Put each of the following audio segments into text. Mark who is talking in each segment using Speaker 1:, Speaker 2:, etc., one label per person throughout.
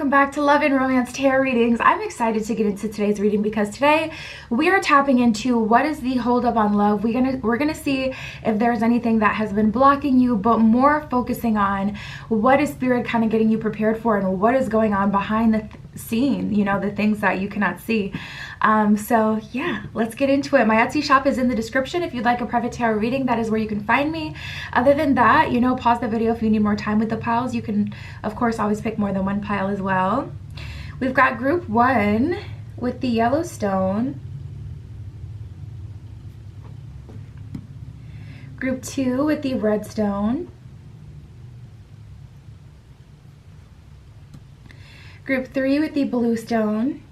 Speaker 1: welcome back to Love and Romance Tarot Readings. I'm excited to get into today's reading because today we are tapping into what is the holdup on love. We're gonna see if there's anything that has been blocking you, but more focusing on what is Spirit kind of getting you prepared for and what is going on behind the scene, you know, the things that you cannot see. So yeah, let's get into it. My Etsy shop is in the description. If you'd like a private tarot reading, that is where you can find me. Other than that, you know, pause the video if you need more time with the piles. You can, of course, always pick more than one pile as well. We've got group 1 with the yellow stone, group 2 with the red stone, group 3 with the blue stone,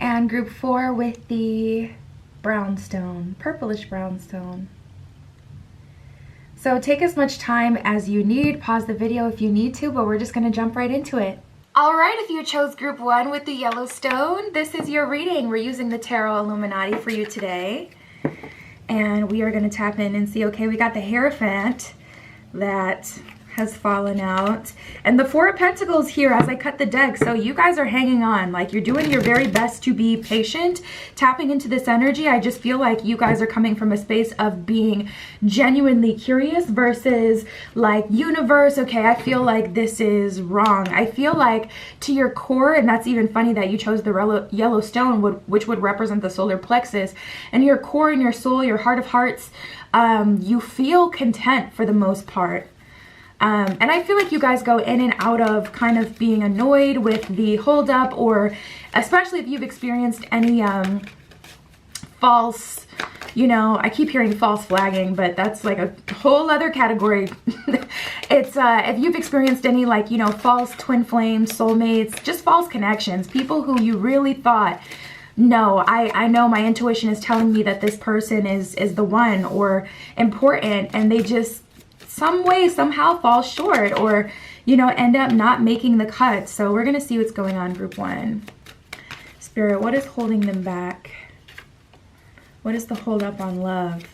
Speaker 1: and group 4 with the brown stone, purplish brown stone. So take as much time as you need, pause the video if you need to, but we're just gonna jump right into it. All right, if you chose group 1 with the yellow stone, this is your reading. We're using the Tarot Illuminati for you today. And we are gonna tap in and see, okay, we got the Hierophant that has fallen out, and the 4 of Pentacles here as I cut the deck. So you guys are hanging on, like you're doing your very best to be patient, tapping into this energy. I just feel like you guys are coming from a space of being genuinely curious versus like, universe, okay, I feel like this is wrong. I feel like to your core, and that's even funny that you chose the yellow stone, which would represent the solar plexus, and your core and your soul, your heart of hearts, you feel content for the most part. And I feel like you guys go in and out of kind of being annoyed with the holdup, or especially if you've experienced any false, you know, I keep hearing false flagging, but that's like a whole other category. It's if you've experienced any, like, you know, false twin flames, soulmates, just false connections, people who you really thought, no, I know my intuition is telling me that this person is the one or important, and they just some way, somehow fall short, or, you know, end up not making the cut. So we're going to see what's going on, group 1. Spirit, what is holding them back? What is the hold up on love?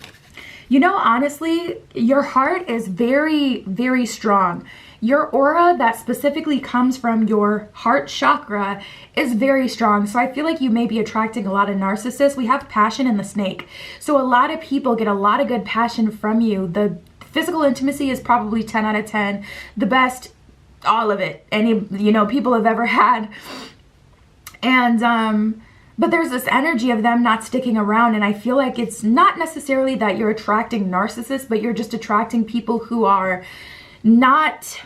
Speaker 1: You know, honestly, your heart is very, very strong. Your aura that specifically comes from your heart chakra is very strong. So I feel like you may be attracting a lot of narcissists. We have passion in the snake. So a lot of people get a lot of good passion from you. The physical intimacy is probably 10 out of 10. The best, all of it, any, you know, people have ever had. And, but there's this energy of them not sticking around. And I feel like it's not necessarily that you're attracting narcissists, but you're just attracting people who are not,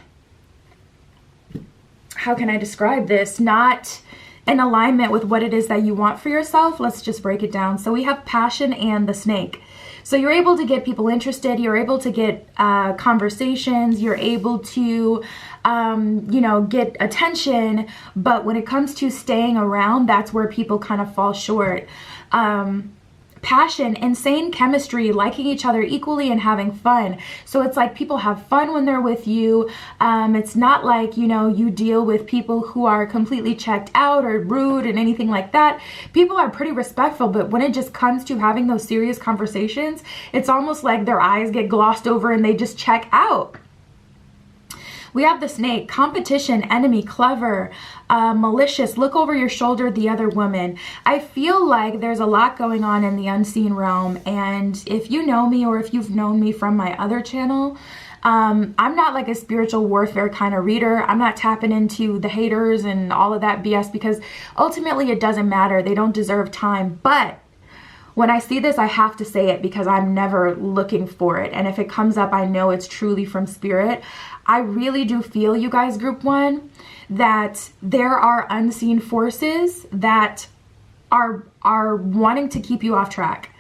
Speaker 1: how can I describe this? Not in alignment with what it is that you want for yourself. Let's just break it down. So we have passion and the snake. So you're able to get people interested, you're able to get conversations, you're able to, you know, get attention, but when it comes to staying around, that's where people kind of fall short. Passion, insane chemistry, liking each other equally and having fun. So it's like people have fun when they're with you. It's not like, you know, you deal with people who are completely checked out or rude and anything like that. People are pretty respectful, but when it just comes to having those serious conversations, it's almost like their eyes get glossed over and they just check out. We have the snake, competition, enemy, clever, malicious, look over your shoulder at the other woman. I feel like there's a lot going on in the unseen realm, and if you know me or if you've known me from my other channel, I'm not like a spiritual warfare kind of reader. I'm not tapping into the haters and all of that BS, because ultimately it doesn't matter. They don't deserve time. But when I see this, I have to say it because I'm never looking for it. And if it comes up, I know it's truly from Spirit. I really do feel, you guys, group 1, that there are unseen forces that are wanting to keep you off track.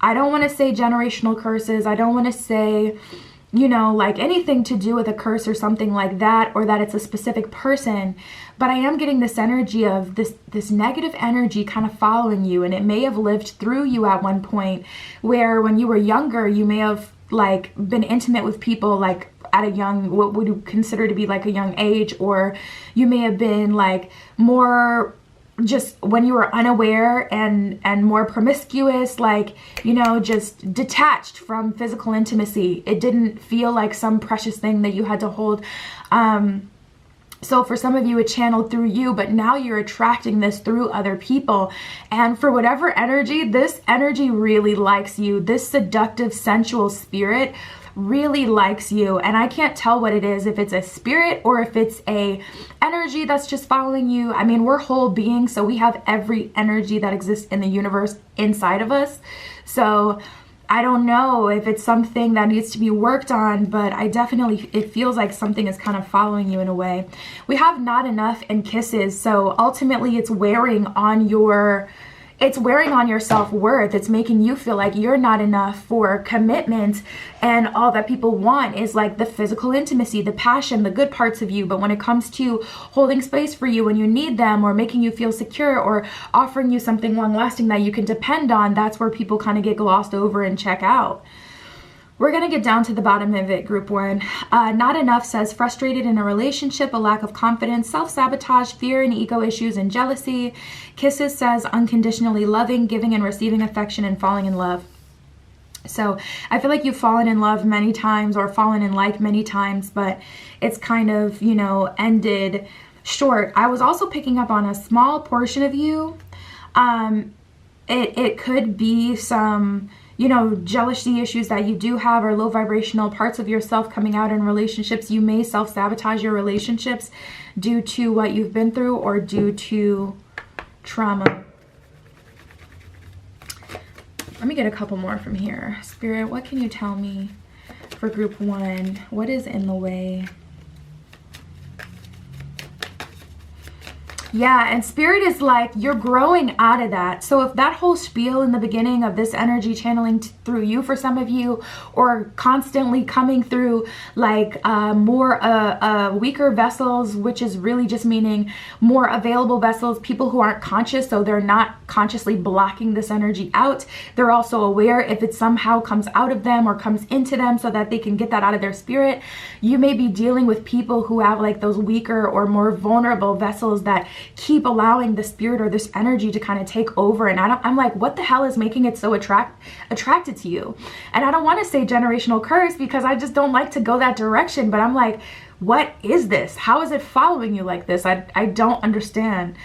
Speaker 1: I don't want to say generational curses. I don't want to say, you know, like anything to do with a curse or something like that, or that it's a specific person. But I am getting this energy of this negative energy kind of following you, and it may have lived through you at one point, where when you were younger, you may have like been intimate with people like at a young, what would you consider to be like a young age, or you may have been like more just when you were unaware and more promiscuous, like, you know, just detached from physical intimacy. It didn't feel like some precious thing that you had to hold. So for some of you, it channeled through you, but now you're attracting this through other people. And for whatever energy, this energy really likes you. This seductive, sensual spirit really likes you. And I can't tell what it is, if it's a spirit or if it's a energy that's just following you. I mean, we're whole beings, so we have every energy that exists in the universe inside of us. So I don't know if it's something that needs to be worked on, but I definitely, it feels like something is kind of following you in a way. We have not enough and kisses. So ultimately it's wearing on your self-worth. It's making you feel like you're not enough for commitment, and all that people want is like the physical intimacy, the passion, the good parts of you. But when it comes to holding space for you when you need them, or making you feel secure, or offering you something long-lasting that you can depend on, that's where people kind of get glossed over and check out. We're going to get down to the bottom of it, group 1. Not enough says frustrated in a relationship, a lack of confidence, self-sabotage, fear and ego issues, and jealousy. Kisses says unconditionally loving, giving and receiving affection, and falling in love. So I feel like you've fallen in love many times, or fallen in like many times, but it's kind of, you know, ended short. I was also picking up on a small portion of you. It could be some, you know, jealousy issues that you do have, or low vibrational parts of yourself coming out in relationships. You may self-sabotage your relationships due to what you've been through, or due to trauma. Let me get a couple more from here. Spirit, what can you tell me for group 1? What is in the way? Yeah, and Spirit is like, you're growing out of that. So if that whole spiel in the beginning of this energy channeling through you for some of you, or constantly coming through like more weaker vessels, which is really just meaning more available vessels, people who aren't conscious, so they're not consciously blocking this energy out. They're also aware if it somehow comes out of them or comes into them, so that they can get that out of their spirit. You may be dealing with people who have like those weaker or more vulnerable vessels that keep allowing the spirit or this energy to kind of take over. And I'm like, what the hell is making it so attracted to you? And I don't want to say generational curse, because I just don't like to go that direction, but I'm like, what is this? How is it following you like this? I don't understand.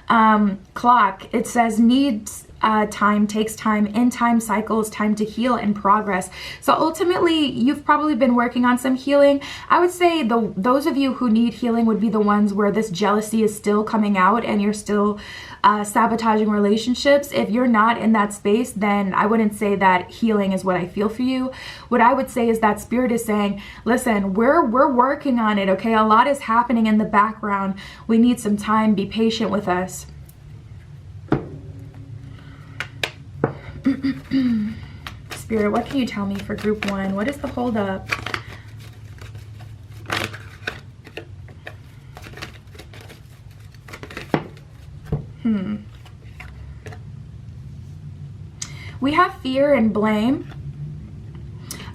Speaker 1: Clock, it says needs time, takes time, in time cycles, time to heal and progress. So ultimately, you've probably been working on some healing. I would say those of you who need healing would be the ones where this jealousy is still coming out and you're still sabotaging relationships. If you're not in that space, then I wouldn't say that healing is what I feel for you. What I would say is that Spirit is saying, listen, we're working on it, okay? A lot is happening in the background. We need some time. Be patient with us. Spirit, what can you tell me for group 1? What is the holdup? We have fear and blame.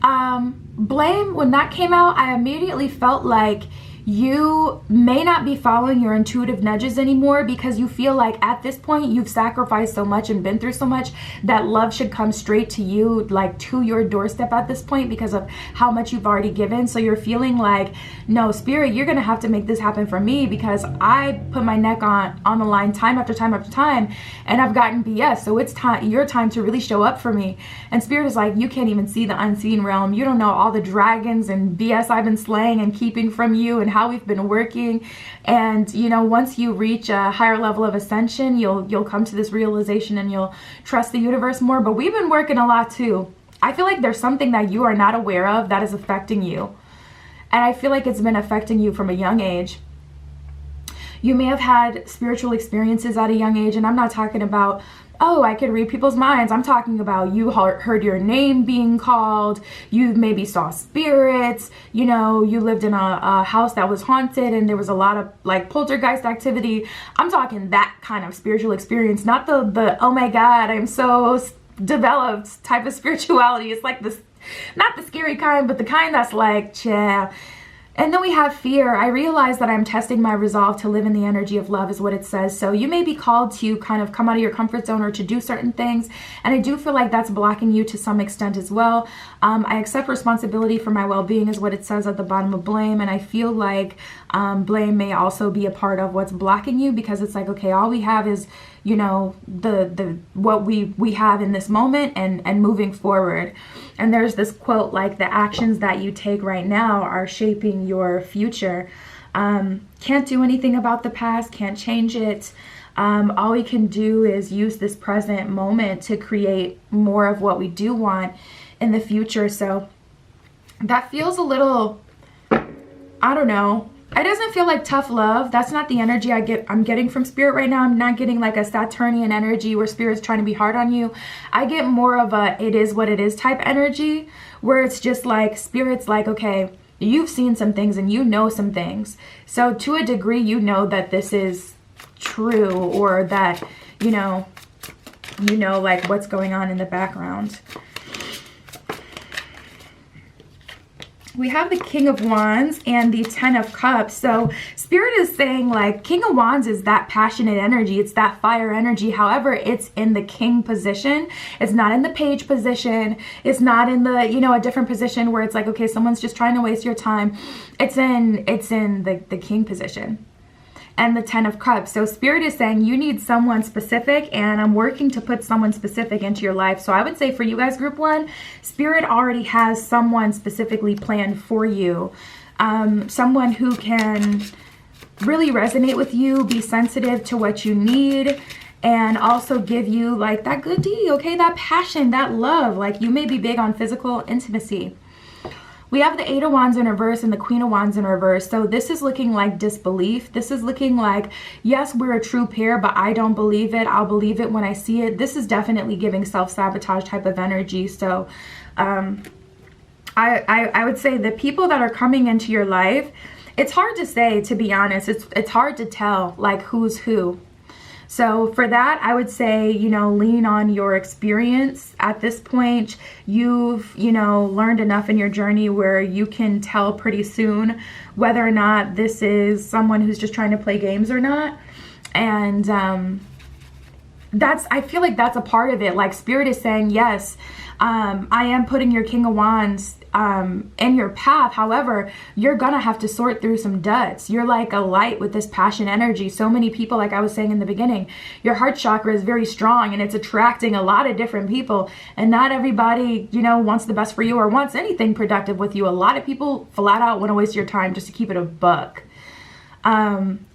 Speaker 1: Blame, when that came out, I immediately felt like you may not be following your intuitive nudges anymore, because you feel like at this point you've sacrificed so much and been through so much that love should come straight to you, like to your doorstep at this point, because of how much you've already given. So you're feeling like, no, Spirit, you're gonna have to make this happen for me, because I put my neck on the line time after time after time, and I've gotten BS. So it's time, your time to really show up for me. And Spirit is like, you can't even see the unseen realm. You don't know all the dragons and BS I've been slaying and keeping from you, and how we've been working. And you know, once you reach a higher level of ascension, you'll come to this realization and you'll trust the universe more. But we've been working a lot too. I feel like there's something that you are not aware of that is affecting you, and I feel like it's been affecting you from a young age. You may have had spiritual experiences at a young age, and I'm not talking about, oh, I could read people's minds. I'm talking about you heard your name being called, you maybe saw spirits, you know, you lived in a house that was haunted and there was a lot of like poltergeist activity. I'm talking that kind of spiritual experience, not the oh my God, I'm so developed type of spirituality. It's like this, not the scary kind, but the kind that's like, yeah, And then we have fear. I realize that I'm testing my resolve to live in the energy of love is what it says. So you may be called to kind of come out of your comfort zone or to do certain things. And I do feel like that's blocking you to some extent as well. I accept responsibility for my well-being is what it says at the bottom of blame. And I feel like blame may also be a part of what's blocking you, because it's like, okay, all we have is, you know, the what we have in this moment and moving forward. And there's this quote like, the actions that you take right now are shaping your future. Can't do anything about the past, can't change it. All we can do is use this present moment to create more of what we do want in the future. So that feels a little, I don't know. It doesn't feel like tough love. That's not the energy I'm getting from Spirit right now. I'm not getting like a Saturnian energy where Spirit's trying to be hard on you. I get more of a it is what it is type energy, where it's just like Spirit's like, okay, you've seen some things and you know some things. So to a degree, you know that this is true, or that, you know like what's going on in the background. We have the King of Wands and the Ten of Cups. So Spirit is saying like King of Wands is that passionate energy. It's that fire energy. However, it's in the king position. It's not in the page position. It's not in the, you know, a different position where it's like, okay, someone's just trying to waste your time. It's in the king position. And the Ten of Cups. So Spirit is saying you need someone specific, and I'm working to put someone specific into your life. So I would say for you guys, group one, Spirit already has someone specifically planned for you. Someone who can really resonate with you, be sensitive to what you need, and also give you like that good D, okay? That passion, that love. Like you may be big on physical intimacy. We have the Eight of Wands in reverse and the Queen of Wands in reverse. So this is looking like disbelief. This is looking like, yes, we're a true pair, but I don't believe it. I'll believe it when I see it. This is definitely giving self-sabotage type of energy. So I would say the people that are coming into your life, it's hard to say, to be honest. It's hard to tell like who's who. So for that, I would say, you know, lean on your experience. At this point, you've, you know, learned enough in your journey where you can tell pretty soon whether or not this is someone who's just trying to play games or not. And I feel like that's a part of it. Like Spirit is saying, yes, I am putting your King of Wands in your path. However, you're gonna have to sort through some duds. You're like a light with this passion energy. So many people, like I was saying in the beginning, your heart chakra is very strong and it's attracting a lot of different people, and not everybody, you know, wants the best for you or wants anything productive with you. A lot of people flat out want to waste your time, just to keep it a buck.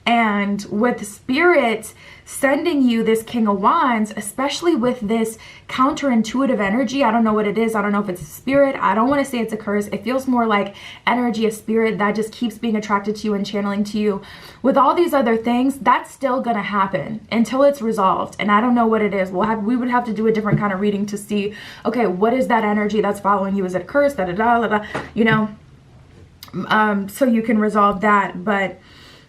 Speaker 1: And with Spirit sending you this King of Wands, especially with this counterintuitive energy, I don't know what it is. I don't know if it's a spirit. I don't want to say it's a curse. It feels more like energy of spirit that just keeps being attracted to you and channeling to you. With all these other things, that's still going to happen until it's resolved. And I don't know what it is. We would have to do a different kind of reading to see, okay, what is that energy that's following you? Is it a curse? Da, da, da, da, da, you know, so you can resolve that. But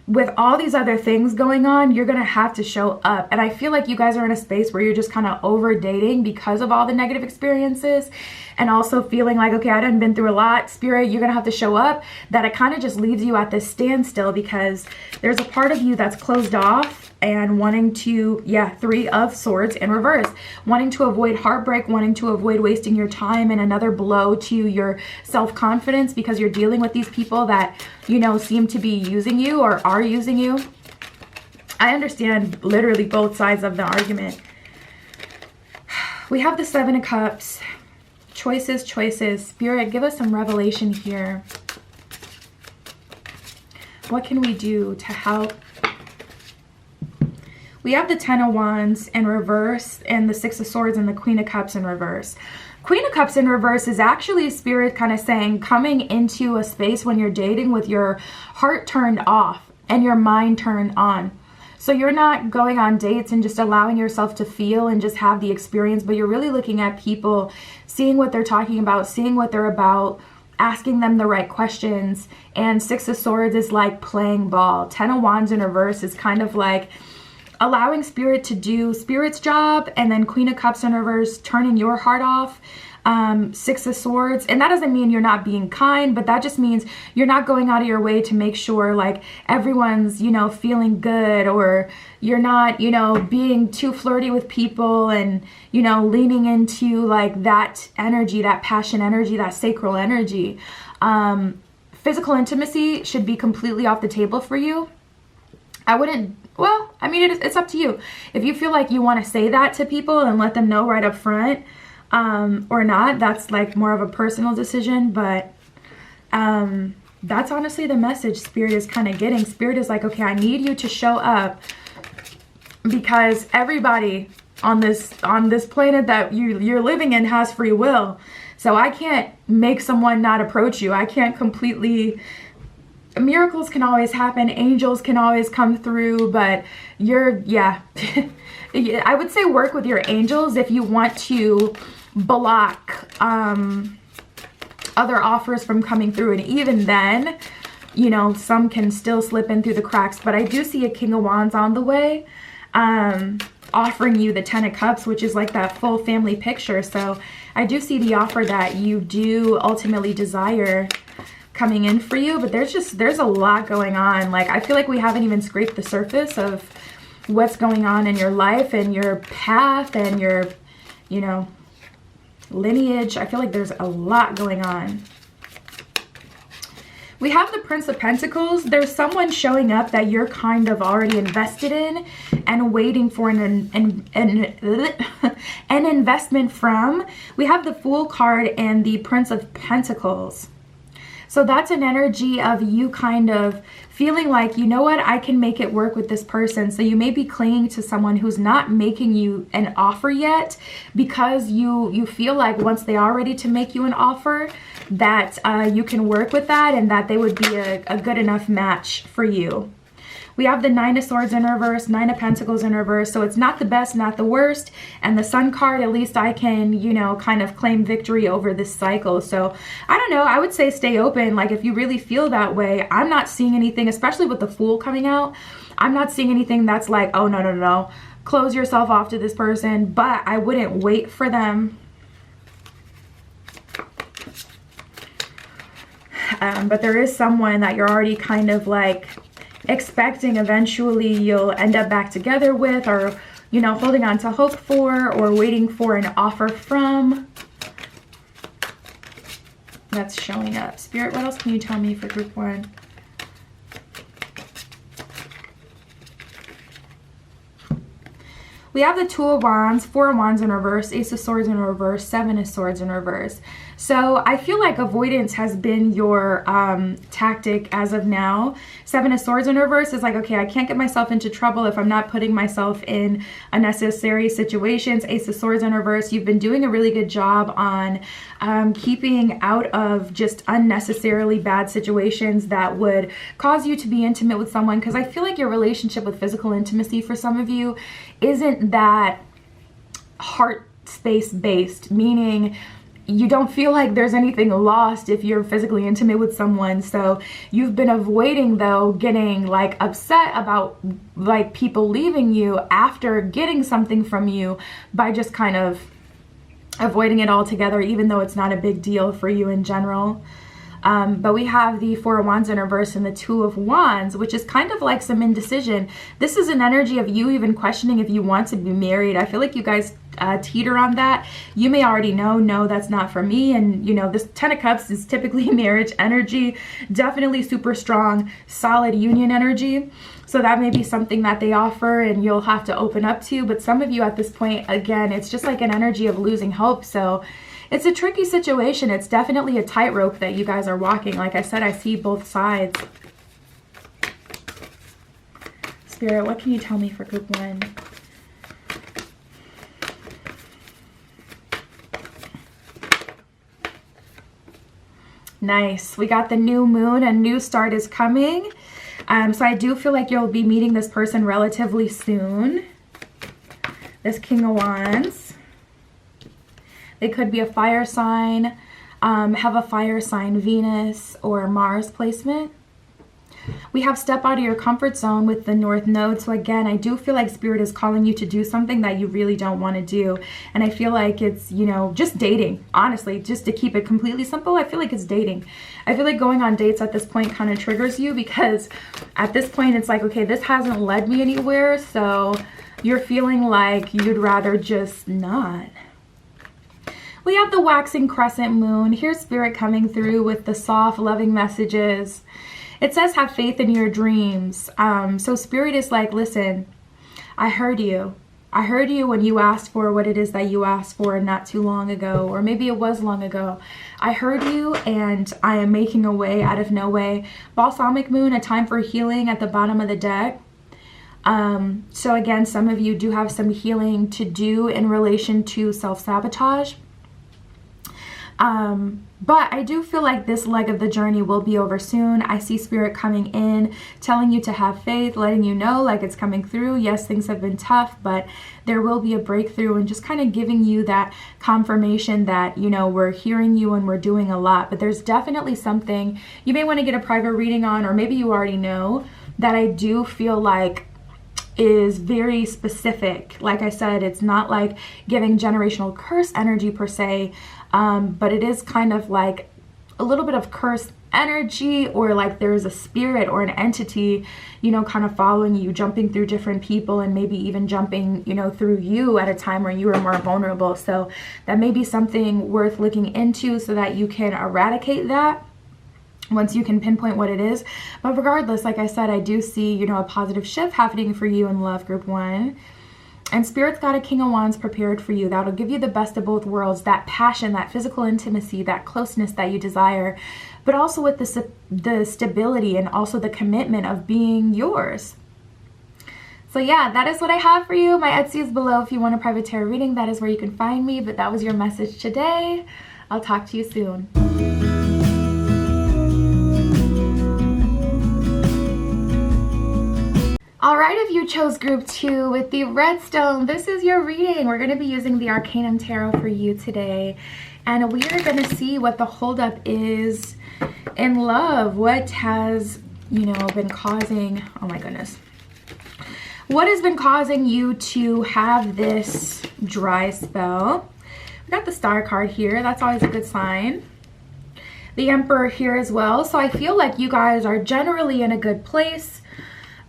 Speaker 1: with all these other things going on, you're going to have to show up. And I feel like you guys are in a space where you're just kind of over dating because of all the negative experiences, and also feeling like, okay, I done been through a lot. Spirit, you're going to have to show up. That it kind of just leaves you at this standstill because there's a part of you that's closed off and wanting to, Three of Swords in reverse, wanting to avoid heartbreak, wanting to avoid wasting your time and another blow to your self-confidence because you're dealing with these people that, you know, seem to be using you or are using you. I understand literally both sides of the argument. We have the Seven of Cups. Choices, choices. Spirit, give us some revelation here. What can we do to help? We have the Ten of Wands in reverse and the Six of Swords and the Queen of Cups in reverse. Queen of Cups in reverse is actually Spirit kind of saying coming into a space when you're dating with your heart turned off and your mind turned on. So you're not going on dates and just allowing yourself to feel and just have the experience, but you're really looking at people, seeing what they're talking about, seeing what they're about, asking them the right questions. And Six of Swords is like playing ball. Ten of Wands in reverse is kind of like allowing Spirit to do Spirit's job, and then Queen of Cups in reverse, turning your heart off. Six of Swords, and that doesn't mean you're not being kind, but that just means you're not going out of your way to make sure like everyone's, you know, feeling good, or you're not, you know, being too flirty with people and, you know, leaning into like that energy, that passion energy, that sacral energy. Physical intimacy should be completely off the table for you. I wouldn't, well, I mean, it's up to you. If you feel like you want to say that to people and let them know right up front, or not, that's like more of a personal decision, but that's honestly the message Spirit is kind of getting. Spirit is like, okay, I need you to show up, because everybody on this planet that you're living in has free will. So I can't make someone not approach you. I can't completely, miracles can always happen, angels can always come through, but yeah, I would say work with your angels if you want to block other offers from coming through. And even then, you know, some can still slip in through the cracks. But I do see a King of Wands on the way, offering you the 10 of Cups, which is like that full family picture. So I do see the offer that you do ultimately desire coming in for you. But there's a lot going on. Like, I feel like we haven't even scraped the surface of what's going on in your life and your path and your, you know, lineage. I feel like there's a lot going on. We have the Prince of Pentacles. There's someone showing up that you're kind of already invested in and waiting for an investment from. We have the Fool card and the Prince of Pentacles. So that's an energy of you kind of feeling like, you know what, I can make it work with this person. So you may be clinging to someone who's not making you an offer yet, because you feel like once they are ready to make you an offer, that you can work with that and that they would be a good enough match for you. We have the Nine of Swords in reverse, Nine of Pentacles in reverse. So it's not the best, not the worst. And the Sun card, at least I can, you know, kind of claim victory over this cycle. So I don't know. I would say stay open. Like, if you really feel that way, I'm not seeing anything, especially with the Fool coming out. I'm not seeing anything that's like, oh, no. Close yourself off to this person. But I wouldn't wait for them. But there is someone that you're already kind of like expecting eventually you'll end up back together with, or, you know, holding on to hope for, or waiting for an offer from. That's showing up. Spirit, what else can you tell me for group 1? We have the Two of Wands, Four of Wands in reverse, Ace of Swords in reverse, Seven of Swords in reverse. So I feel like avoidance has been your tactic as of now. Seven of Swords in reverse is like, okay, I can't get myself into trouble if I'm not putting myself in unnecessary situations. Ace of Swords in reverse, you've been doing a really good job on keeping out of just unnecessarily bad situations that would cause you to be intimate with someone. Because I feel like your relationship with physical intimacy for some of you isn't that heart space based, meaning you don't feel like there's anything lost if you're physically intimate with someone. So you've been avoiding, though, getting like upset about like people leaving you after getting something from you by just kind of avoiding it altogether, even though it's not a big deal for you in general. But we have the Four of Wands in reverse and the Two of Wands, which is kind of like some indecision. This is an energy of you even questioning if you want to be married. I feel like you guys teeter on that. You may already know, no, that's not for me. And, you know, this Ten of Cups is typically marriage energy, definitely super strong, solid union energy. So that may be something that they offer and you'll have to open up to. But some of you at this point, again, it's just like an energy of losing hope. So it's a tricky situation. It's definitely a tightrope that you guys are walking. Like I said, I see both sides. Spirit, what can you tell me for group 1? Nice. We got the new moon. A new start is coming. So I do feel like you'll be meeting this person relatively soon. This King of Wands. They could be a fire sign, have a fire sign Venus or Mars placement. We have step out of your comfort zone with the North Node. So again, I do feel like Spirit is calling you to do something that you really don't want to do. And I feel like it's, you know, just dating. Honestly, just to keep it completely simple, I feel like it's dating. I feel like going on dates at this point kind of triggers you, because at this point it's like, okay, this hasn't led me anywhere. So you're feeling like you'd rather just not. We have the waxing crescent moon. Here's Spirit coming through with the soft, loving messages. It says have faith in your dreams. So Spirit is like, listen, I heard you. I heard you when you asked for what it is that you asked for not too long ago, or maybe it was long ago. I heard you, and I am making a way out of no way. Balsamic moon, a time for healing at the bottom of the deck. So again, some of you do have some healing to do in relation to self-sabotage. But I do feel like this leg of the journey will be over soon. I see Spirit coming in, telling you to have faith, letting you know like it's coming through. Yes, things have been tough, but there will be a breakthrough, and just kind of giving you that confirmation that, you know, we're hearing you and we're doing a lot. But there's definitely something you may want to get a private reading on, or maybe you already know, that I do feel like is very specific. Like I said, it's not like giving generational curse energy per se, but it is kind of like a little bit of curse energy, or like there's a spirit or an entity, you know, kind of following you, jumping through different people, and maybe even jumping, you know, through you at a time where you were more vulnerable. So that may be something worth looking into, so that you can eradicate that once you can pinpoint what it is. But regardless, like I said, I do see, you know, a positive shift happening for you in love, group 1. And Spirit's got a King of Wands prepared for you. That'll give you the best of both worlds, that passion, that physical intimacy, that closeness that you desire, but also with the stability and also the commitment of being yours. So yeah, that is what I have for you. My Etsy is below if you want a private tarot reading. That is where you can find me. But that was your message today. I'll talk to you soon. All right, if you chose group 2 with the redstone, this is your reading. We're going to be using the Arcanum Tarot for you today. And we are going to see what the holdup is in love. What has, you know, been causing, oh my goodness. What has been causing you to have this dry spell? We got the Star card here. That's always a good sign. The Emperor here as well. So I feel like you guys are generally in a good place.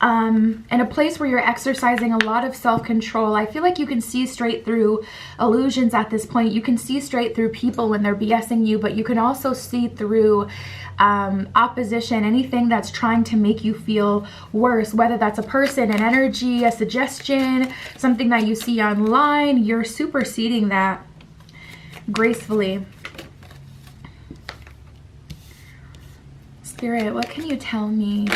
Speaker 1: In a place where you're exercising a lot of self-control. I feel like you can see straight through illusions at this point. You can see straight through people when they're BSing you, but you can also see through opposition, anything that's trying to make you feel worse, whether that's a person, an energy, a suggestion, something that you see online. You're superseding that gracefully. Spirit, what can you tell me?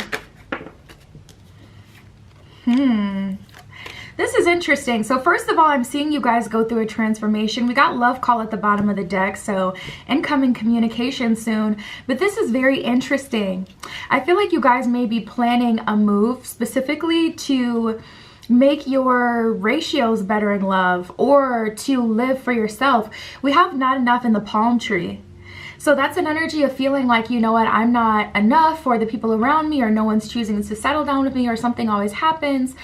Speaker 1: This is interesting. So first of all, I'm seeing you guys go through a transformation. We got love call at the bottom of the deck, so incoming communication soon. But this is very interesting. I feel like you guys may be planning a move specifically to make your ratios better in love, or to live for yourself. We have not enough in the palm tree. So that's an energy of feeling like, you know what, I'm not enough for the people around me, or no one's choosing to settle down with me, or something always happens.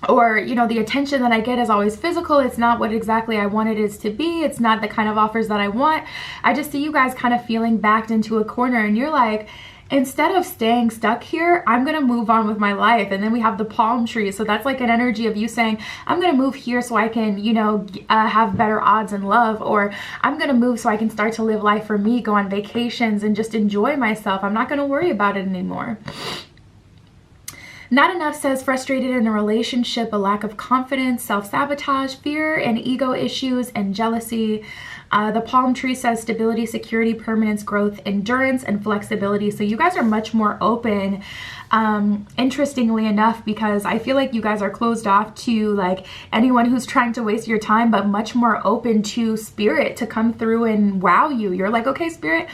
Speaker 1: Or, you know, the attention that I get is always physical. It's not what exactly I want it is to be. It's not the kind of offers that I want. I just see you guys kind of feeling backed into a corner, and you're like, instead of staying stuck here, I'm going to move on with my life. And then we have the palm tree. So that's like an energy of you saying, I'm going to move here so I can, you know, have better odds in love, or I'm going to move so I can start to live life for me, go on vacations and just enjoy myself. I'm not going to worry about it anymore. Not enough says frustrated in a relationship, a lack of confidence, self-sabotage, fear and ego issues, and jealousy. The palm tree says stability, security, permanence, growth, endurance, and flexibility. So you guys are much more open, interestingly enough, because I feel like you guys are closed off to like anyone who's trying to waste your time, but much more open to spirit to come through and wow you. You're like, okay, spirit,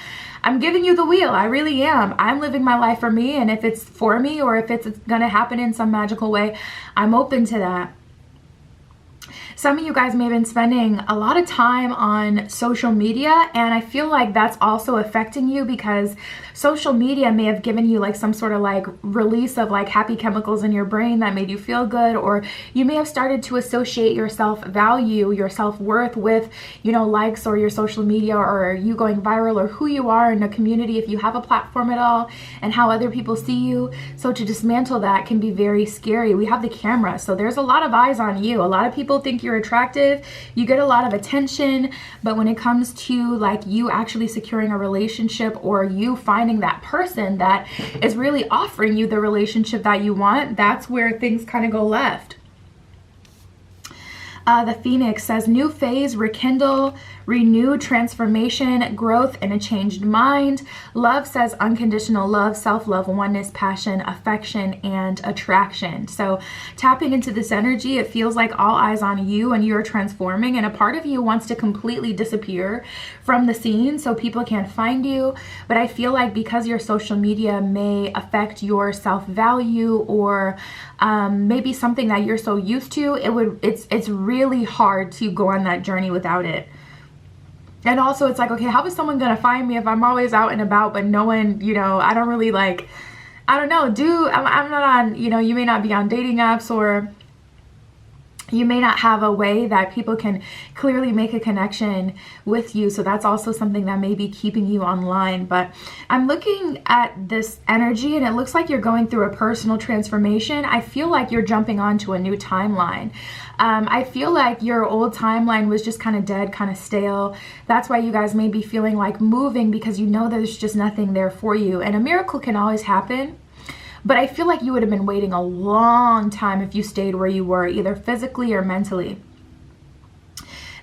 Speaker 1: I'm giving you the wheel. I really am. I'm living my life for me. And if it's for me, or if it's going to happen in some magical way, I'm open to that. Some of you guys may have been spending a lot of time on social media, and I feel like that's also affecting you because social media may have given you like some sort of like release of like happy chemicals in your brain that made you feel good, or you may have started to associate your self-value, your self-worth with, you know, likes or your social media or you going viral or who you are in a community if you have a platform at all and how other people see you. So to dismantle that can be very scary. We have the camera, so there's a lot of eyes on you. A lot of people think you're attractive, you get a lot of attention, but when it comes to like you actually securing a relationship or you finding that person that is really offering you the relationship that you want, that's where things kind of go left. The Phoenix says, new phase, rekindle, renew, transformation, growth, and a changed mind. Love says unconditional love, self-love, oneness, passion, affection, and attraction. So tapping into this energy, it feels like all eyes on you and you're transforming, and a part of you wants to completely disappear from the scene so people can't find you. But I feel like because your social media may affect your self-value or maybe something that you're so used to, it's really hard to go on that journey without it. And also it's like, okay, how is someone gonna find me if I'm always out and about but no one, you know, I don't really like, I don't know, I'm not on, you know, you may not be on dating apps, or you may not have a way that people can clearly make a connection with you. So that's also something that may be keeping you online. But I'm looking at this energy and it looks like you're going through a personal transformation. I feel like you're jumping onto a new timeline. I feel like your old timeline was just kind of dead, kind of stale. That's why you guys may be feeling like moving, because you know there's just nothing there for you. And a miracle can always happen. But I feel like you would have been waiting a long time if you stayed where you were, either physically or mentally.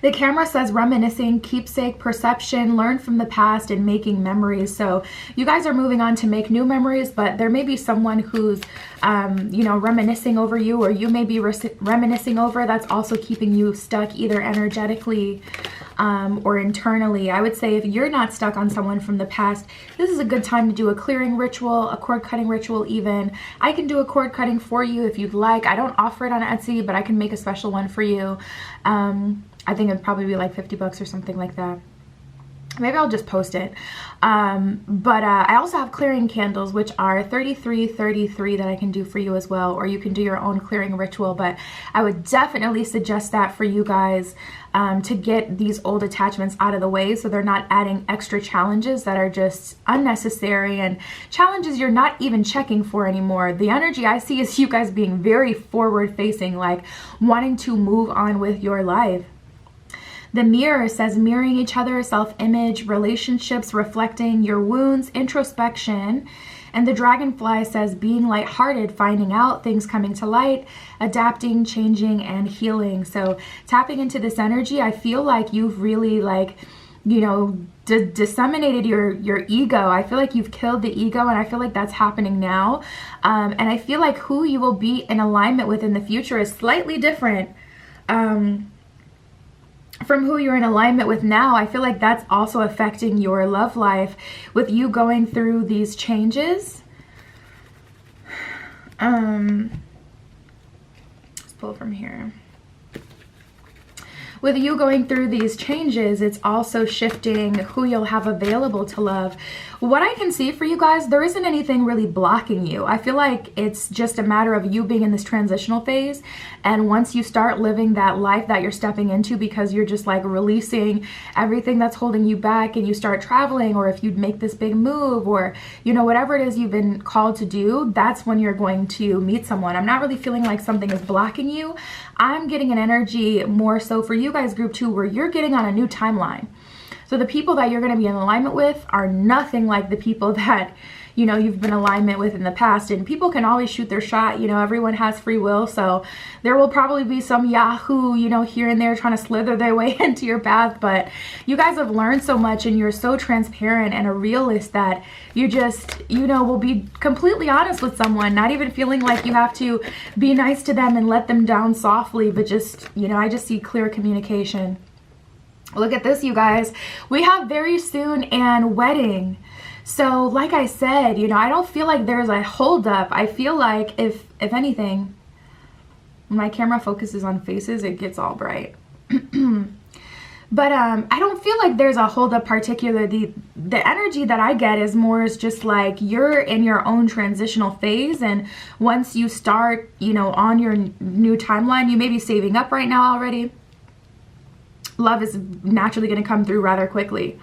Speaker 1: The camera says reminiscing, keepsake, perception, learn from the past, and making memories. So you guys are moving on to make new memories, but there may be someone who's, you know, reminiscing over you, or you may be reminiscing over, that's also keeping you stuck either energetically or internally. I would say if you're not stuck on someone from the past, this is a good time to do a clearing ritual, a cord cutting ritual even. I can do a cord cutting for you if you'd like. I don't offer it on Etsy, but I can make a special one for you. I think it'd probably be like 50 bucks or something like that. Maybe I'll just post it. But I also have clearing candles, which are 3333 that I can do for you as well, or you can do your own clearing ritual. But I would definitely suggest that for you guys to get these old attachments out of the way so they're not adding extra challenges that are just unnecessary and challenges you're not even checking for anymore. The energy I see is you guys being very forward facing, like wanting to move on with your life. The Mirror says mirroring each other, self-image, relationships, reflecting your wounds, introspection. And the Dragonfly says being lighthearted, finding out, things coming to light, adapting, changing, and healing. So tapping into this energy, I feel like you've really you know, disseminated your ego. I feel like you've killed the ego, and I feel like that's happening now. And I feel like who you will be in alignment with in the future is slightly different from who you're in alignment with now. I feel like that's also affecting your love life with you going through these changes. Let's pull from here. With you going through these changes, it's also shifting who you'll have available to love. What I can see for you guys, there isn't anything really blocking you. I feel like it's just a matter of you being in this transitional phase. And once you start living that life that you're stepping into, because you're just like releasing everything that's holding you back, and you start traveling, or if you'd make this big move, or, you know, whatever it is you've been called to do, that's when you're going to meet someone. I'm not really feeling like something is blocking you. I'm getting an energy more so for you guys, group 2, where you're getting on a new timeline. So the people that you're going to be in alignment with are nothing like the people that, you know, you've been in alignment with in the past. And people can always shoot their shot. You know, everyone has free will. So there will probably be some yahoo, you know, here and there trying to slither their way into your path. But you guys have learned so much, and you're so transparent and a realist that you just, you know, will be completely honest with someone, not even feeling like you have to be nice to them and let them down softly, but just, you know, I just see clear communication. Look at this, you guys. We have very soon and wedding. So like I said, you know, I don't feel like there's a holdup. I feel like if anything, When my camera focuses on faces, it gets all bright. But I don't feel like there's a holdup particularly. The energy that I get is more is just like you're in your own transitional phase, and once you start, you know, on your new timeline, you may be saving up right now already. Love is naturally going to come through rather quickly.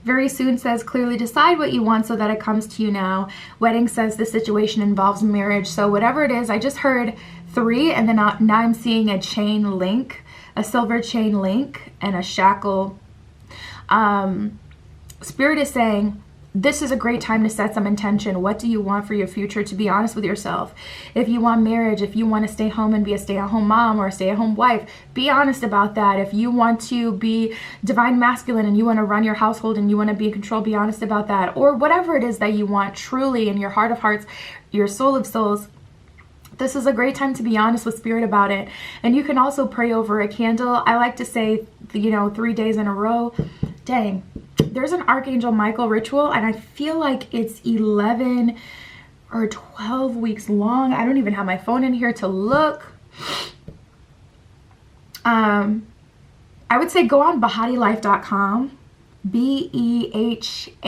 Speaker 1: Very soon says clearly decide what you want so that it comes to you now. Wedding says the situation involves marriage. So whatever it is, I just heard 3, and then now I'm seeing a chain link. A silver chain link and a shackle. Spirit is saying, this is a great time to set some intention. What do you want for your future? To be honest with yourself. If you want marriage, if you want to stay home and be a stay-at-home mom or a stay-at-home wife, be honest about that. If you want to be divine masculine and you want to run your household and you want to be in control, be honest about that. Or whatever it is that you want truly in your heart of hearts, your soul of souls. This is a great time to be honest with Spirit about it. And you can also pray over a candle. I like to say, you know, 3 days in a row. Dang. There's an Archangel Michael ritual, and I feel like it's 11 or 12 weeks long. I don't even have my phone in here to look. I would say go on BehatiLife.com. BEHATI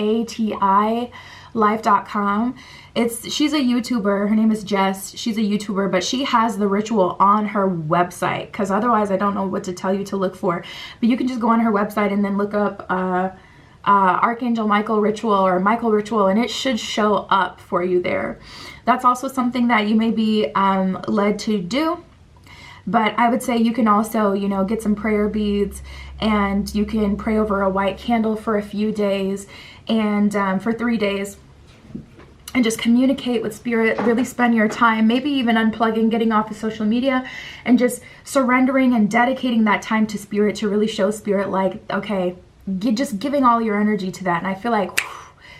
Speaker 1: life.com. She's a YouTuber. Her name is Jess. She's a YouTuber, but she has the ritual on her website, because otherwise I don't know what to tell you to look for. But you can just go on her website and then look up Archangel Michael ritual or Michael ritual, and it should show up for you there. That's also something that you may be led to do. But I would say you can also, you know, get some prayer beads, and you can pray over a white candle for a few days, and for 3 days, and just communicate with Spirit. Really spend your time, maybe even unplugging, getting off of social media, and just surrendering and dedicating that time to Spirit to really show Spirit, like, okay, just giving all your energy to that. And I feel like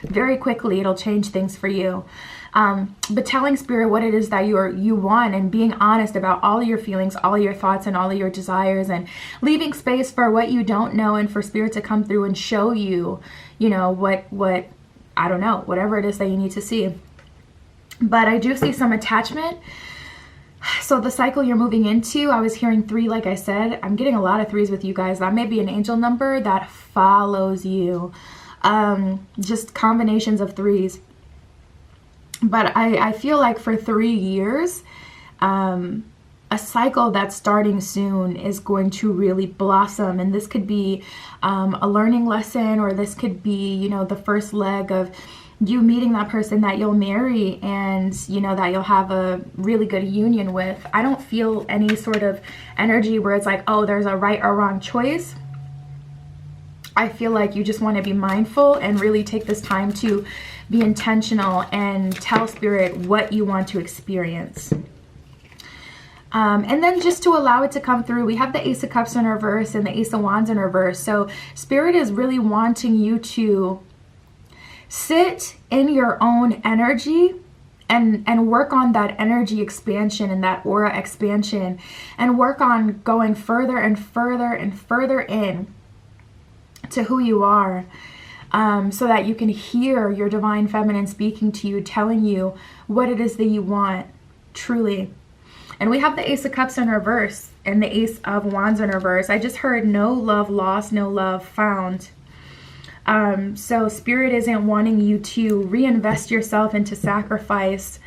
Speaker 1: very quickly it'll change things for you. But telling Spirit what it is that you want, and being honest about all your feelings, all your thoughts, and all your desires, and leaving space for what you don't know, and for Spirit to come through and show you, you know, what I don't know, whatever it is that you need to see. But I do see some attachment. So the cycle you're moving into, I was hearing 3, like I said. I'm getting a lot of 3s with you guys. That may be an angel number that follows you. Just combinations of 3s. But I feel like for 3 years, a cycle that's starting soon is going to really blossom. And this could be a learning lesson, or this could be, you know, the first leg of you meeting that person that you'll marry, and, you know, that you'll have a really good union with. I don't feel any sort of energy where it's like, oh, there's a right or wrong choice. I feel like you just want to be mindful and really take this time to be intentional and tell Spirit what you want to experience. And then just to allow it to come through, we have the Ace of Cups in reverse and the Ace of Wands in reverse. So Spirit is really wanting you to sit in your own energy and work on that energy expansion and that aura expansion, and work on going further and further and further in to who you are, so that you can hear your divine feminine speaking to you, telling you what it is that you want truly. And we have the Ace of Cups in reverse and the Ace of Wands in reverse. I just heard no love lost, no love found. So Spirit isn't wanting you to reinvest yourself into sacrifice,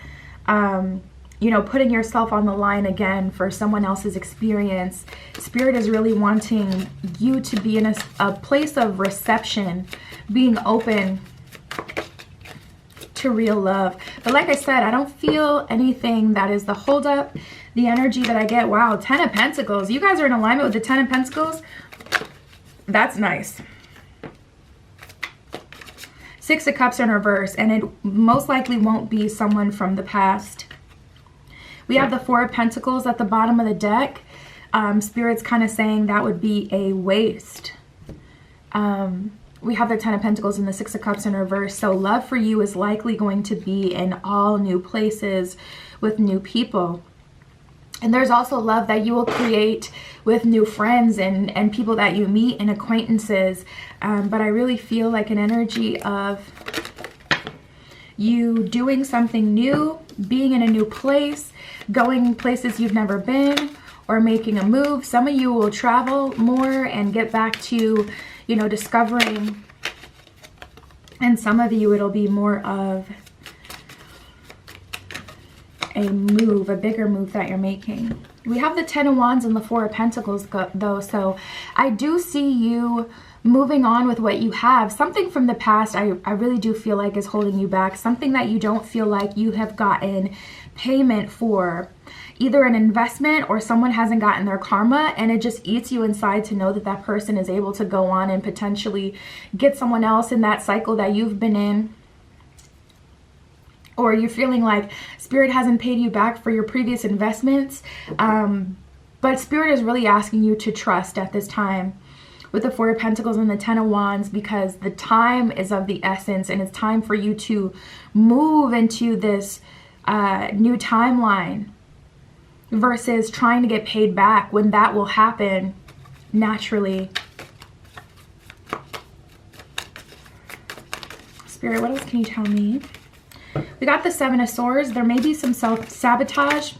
Speaker 1: you know, putting yourself on the line again for someone else's experience. Spirit is really wanting you to be in a place of reception, being open to real love. But like I said, I don't feel anything that is the holdup. The energy that I get, wow, 10 of Pentacles. You guys are in alignment with the 10 of Pentacles. That's nice. 6 of Cups in reverse, and it most likely won't be someone from the past. We have the 4 of Pentacles at the bottom of the deck. Spirit's kind of saying that would be a waste. We have the 10 of Pentacles and the 6 of Cups in reverse. So love for you is likely going to be in all new places with new people. And there's also love that you will create with new friends and people that you meet and acquaintances. But I really feel like an energy of you doing something new, being in a new place, going places you've never been, or making a move. Some of you will travel more and get back to, you know, discovering. And some of you, it'll be more of a move, a bigger move that you're making. We have the 10 of Wands and the 4 of Pentacles though, so I do see you moving on with what you have. Something from the past I really do feel like is holding you back. Something that you don't feel like you have gotten payment for. Either an investment or someone hasn't gotten their karma, and it just eats you inside to know that that person is able to go on and potentially get someone else in that cycle that you've been in. Or you're feeling like Spirit hasn't paid you back for your previous investments. But Spirit is really asking you to trust at this time with the 4 of Pentacles and the 10 of Wands, because the time is of the essence, and it's time for you to move into this new timeline versus trying to get paid back, when that will happen naturally. Spirit, what else can you tell me? We got the 7 of Swords. There may be some self-sabotage.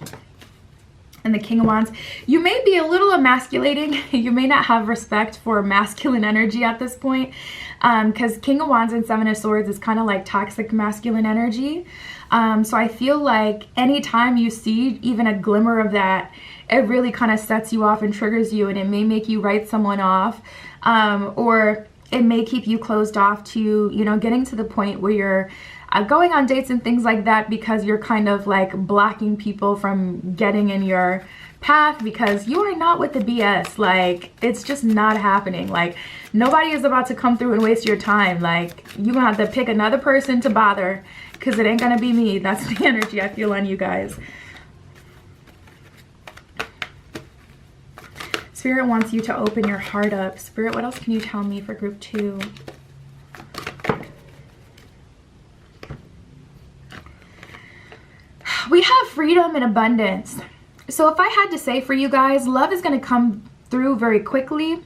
Speaker 1: And the King of Wands. You may be a little emasculating. You may not have respect for masculine energy at this point. Because King of Wands and 7 of Swords is kind of like toxic masculine energy. So I feel like anytime you see even a glimmer of that, it really kind of sets you off and triggers you. And it may make you write someone off. Or it may keep you closed off to, you know, getting to the point where you're going on dates and things like that, because you're kind of like blocking people from getting in your path, because you are not with the BS. Like, it's just not happening. Like, nobody is about to come through and waste your time. Like, you're gonna have to pick another person to bother, because it ain't gonna be me. That's the energy I feel on you guys. Spirit wants you to open your heart up. Spirit, what else can you tell me for group 2? We have freedom and abundance. So if I had to say for you guys, love is going to come through very quickly.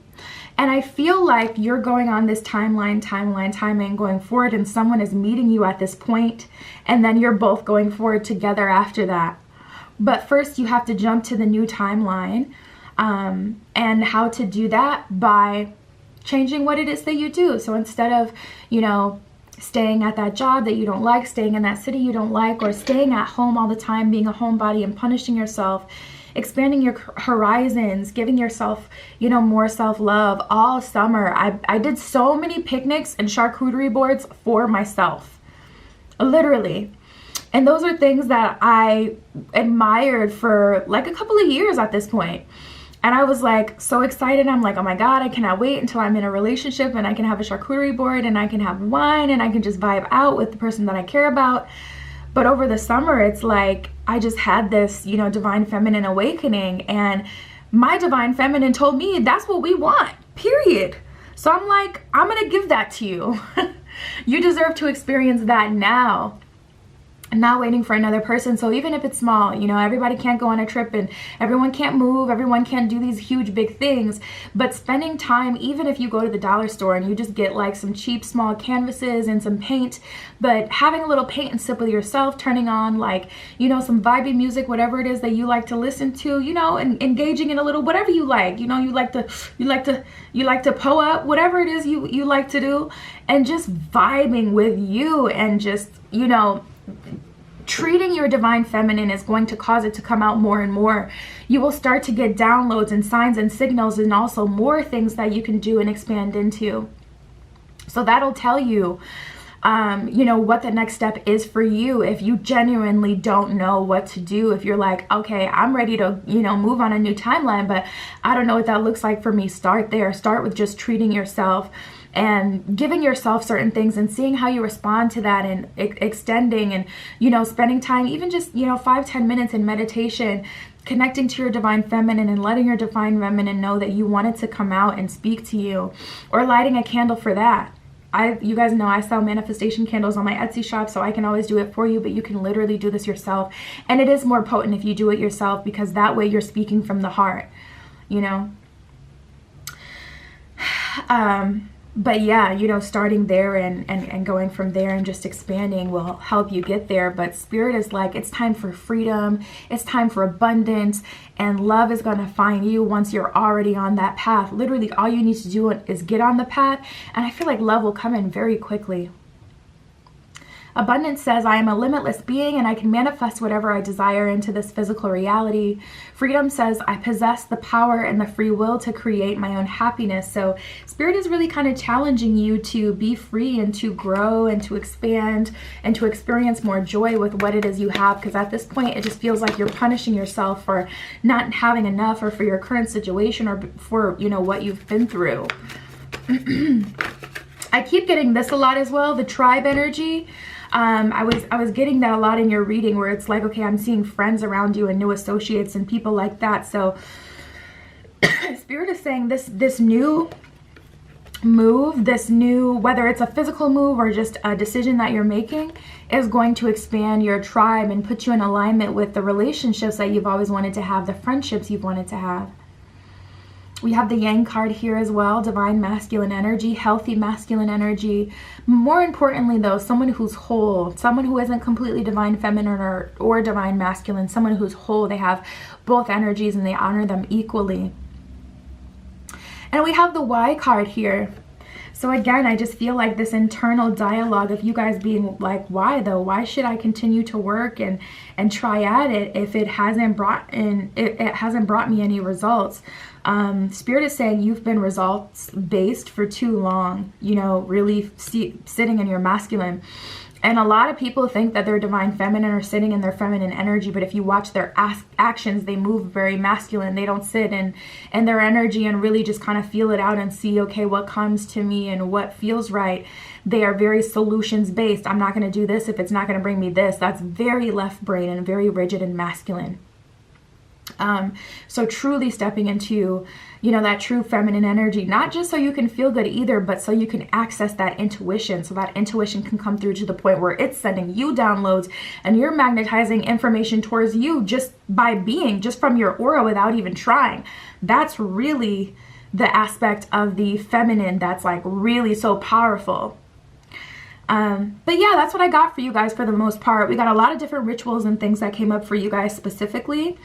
Speaker 1: And I feel like you're going on this timeline going forward, and someone is meeting you at this point, and then you're both going forward together after that. But first you have to jump to the new timeline. And how to do that by changing what it is that you do. So instead of, you know, staying at that job that you don't like, staying in that city you don't like, or staying at home all the time, being a homebody and punishing yourself, expanding your horizons, giving yourself, you know, more self-love. All summer I did so many picnics and charcuterie boards for myself, literally. And those are things that I admired for like a couple of years at this point. And I was like so excited. I'm like, oh my God, I cannot wait until I'm in a relationship and I can have a charcuterie board and I can have wine and I can just vibe out with the person that I care about. But over the summer, it's like I just had this, you know, divine feminine awakening, and my divine feminine told me that's what we want, period. So I'm like, I'm gonna give that to you. You deserve to experience that now. I'm not waiting for another person. So even if it's small, you know, everybody can't go on a trip and everyone can't move, everyone can't do these huge big things, but spending time, even if you go to the dollar store and you just get like some cheap small canvases and some paint, but having a little paint and sip with yourself, turning on like, you know, some vibey music, whatever it is that you like to listen to, you know, and engaging in a little whatever you like, you know, you like to po up, whatever it is you like to do, and just vibing with you, and just, you know, treating your divine feminine is going to cause it to come out more and more. You will start to get downloads and signs and signals, and also more things that you can do and expand into. So that'll tell you, you know, what the next step is for you. If you genuinely don't know what to do, if you're like, okay, I'm ready to, you know, move on a new timeline, but I don't know what that looks like for me, start there. Start with just treating yourself and giving yourself certain things and seeing how you respond to that, and extending, and, you know, spending time, even just, you know, 5-10 minutes in meditation, connecting to your divine feminine and letting your divine feminine know that you want it to come out and speak to you, or lighting a candle for that. You guys know I sell manifestation candles on my Etsy shop, so I can always do it for you, but you can literally do this yourself. And it is more potent if you do it yourself, because that way you're speaking from the heart, you know. But yeah, you know, starting there and going from there and just expanding will help you get there. But Spirit is like, it's time for freedom, it's time for abundance, and love is going to find you once you're already on that path. Literally, all you need to do is get on the path, and I feel like love will come in very quickly. Abundance says, I am a limitless being and I can manifest whatever I desire into this physical reality. Freedom says, I possess the power and the free will to create my own happiness. So Spirit is really kind of challenging you to be free and to grow and to expand and to experience more joy with what it is you have. Because at this point, it just feels like you're punishing yourself for not having enough, or for your current situation, or for, you know, what you've been through. I keep getting this a lot as well, the tribe energy. I was getting that a lot in your reading, where it's like, okay, I'm seeing friends around you and new associates and people like that. So Spirit is saying this new move, this new, whether it's a physical move or just a decision that you're making, is going to expand your tribe and put you in alignment with the relationships that you've always wanted to have, the friendships you've wanted to have. We have the Yang card here as well, divine masculine energy, healthy masculine energy. More importantly though, someone who's whole, someone who isn't completely divine feminine or divine masculine, someone who's whole. They have both energies and they honor them equally. And we have the Y card here. So again, I just feel like this internal dialogue of you guys being like, why though? Why should I continue to work and try at it if it hasn't brought me any results? Spirit is saying you've been results based for too long, you know, really sitting in your masculine. And a lot of people think that they're divine feminine or sitting in their feminine energy, but if you watch their actions, they move very masculine. They don't sit in their energy and really just kind of feel it out and see, okay, what comes to me and what feels right. They are very solutions based. I'm not going to do this if it's not going to bring me this. That's very left brain and very rigid and masculine. So truly stepping into, you know, that true feminine energy, not just so you can feel good either, but so you can access that intuition, so that intuition can come through to the point where it's sending you downloads and you're magnetizing information towards you just by being, just from your aura without even trying. That's really the aspect of the feminine that's like really so powerful. But yeah, that's what I got for you guys for the most part. We got a lot of different rituals and things that came up for you guys specifically.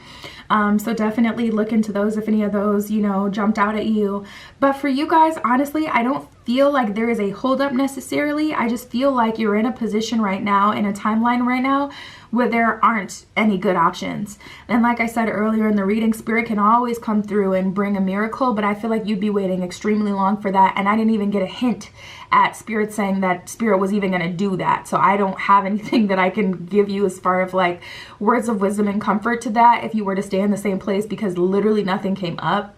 Speaker 1: So definitely look into those if any of those, you know, jumped out at you. But for you guys, honestly, I don't feel like there is a holdup necessarily. I just feel like you're in a position right now, in a timeline right now, where there aren't any good options. And like I said earlier in the reading, Spirit can always come through and bring a miracle, but I feel like you'd be waiting extremely long for that. And I didn't even get a hint at Spirit saying that Spirit was even going to do that. So I don't have anything that I can give you as far as like words of wisdom and comfort to that if you were to stay in the same place, because literally nothing came up.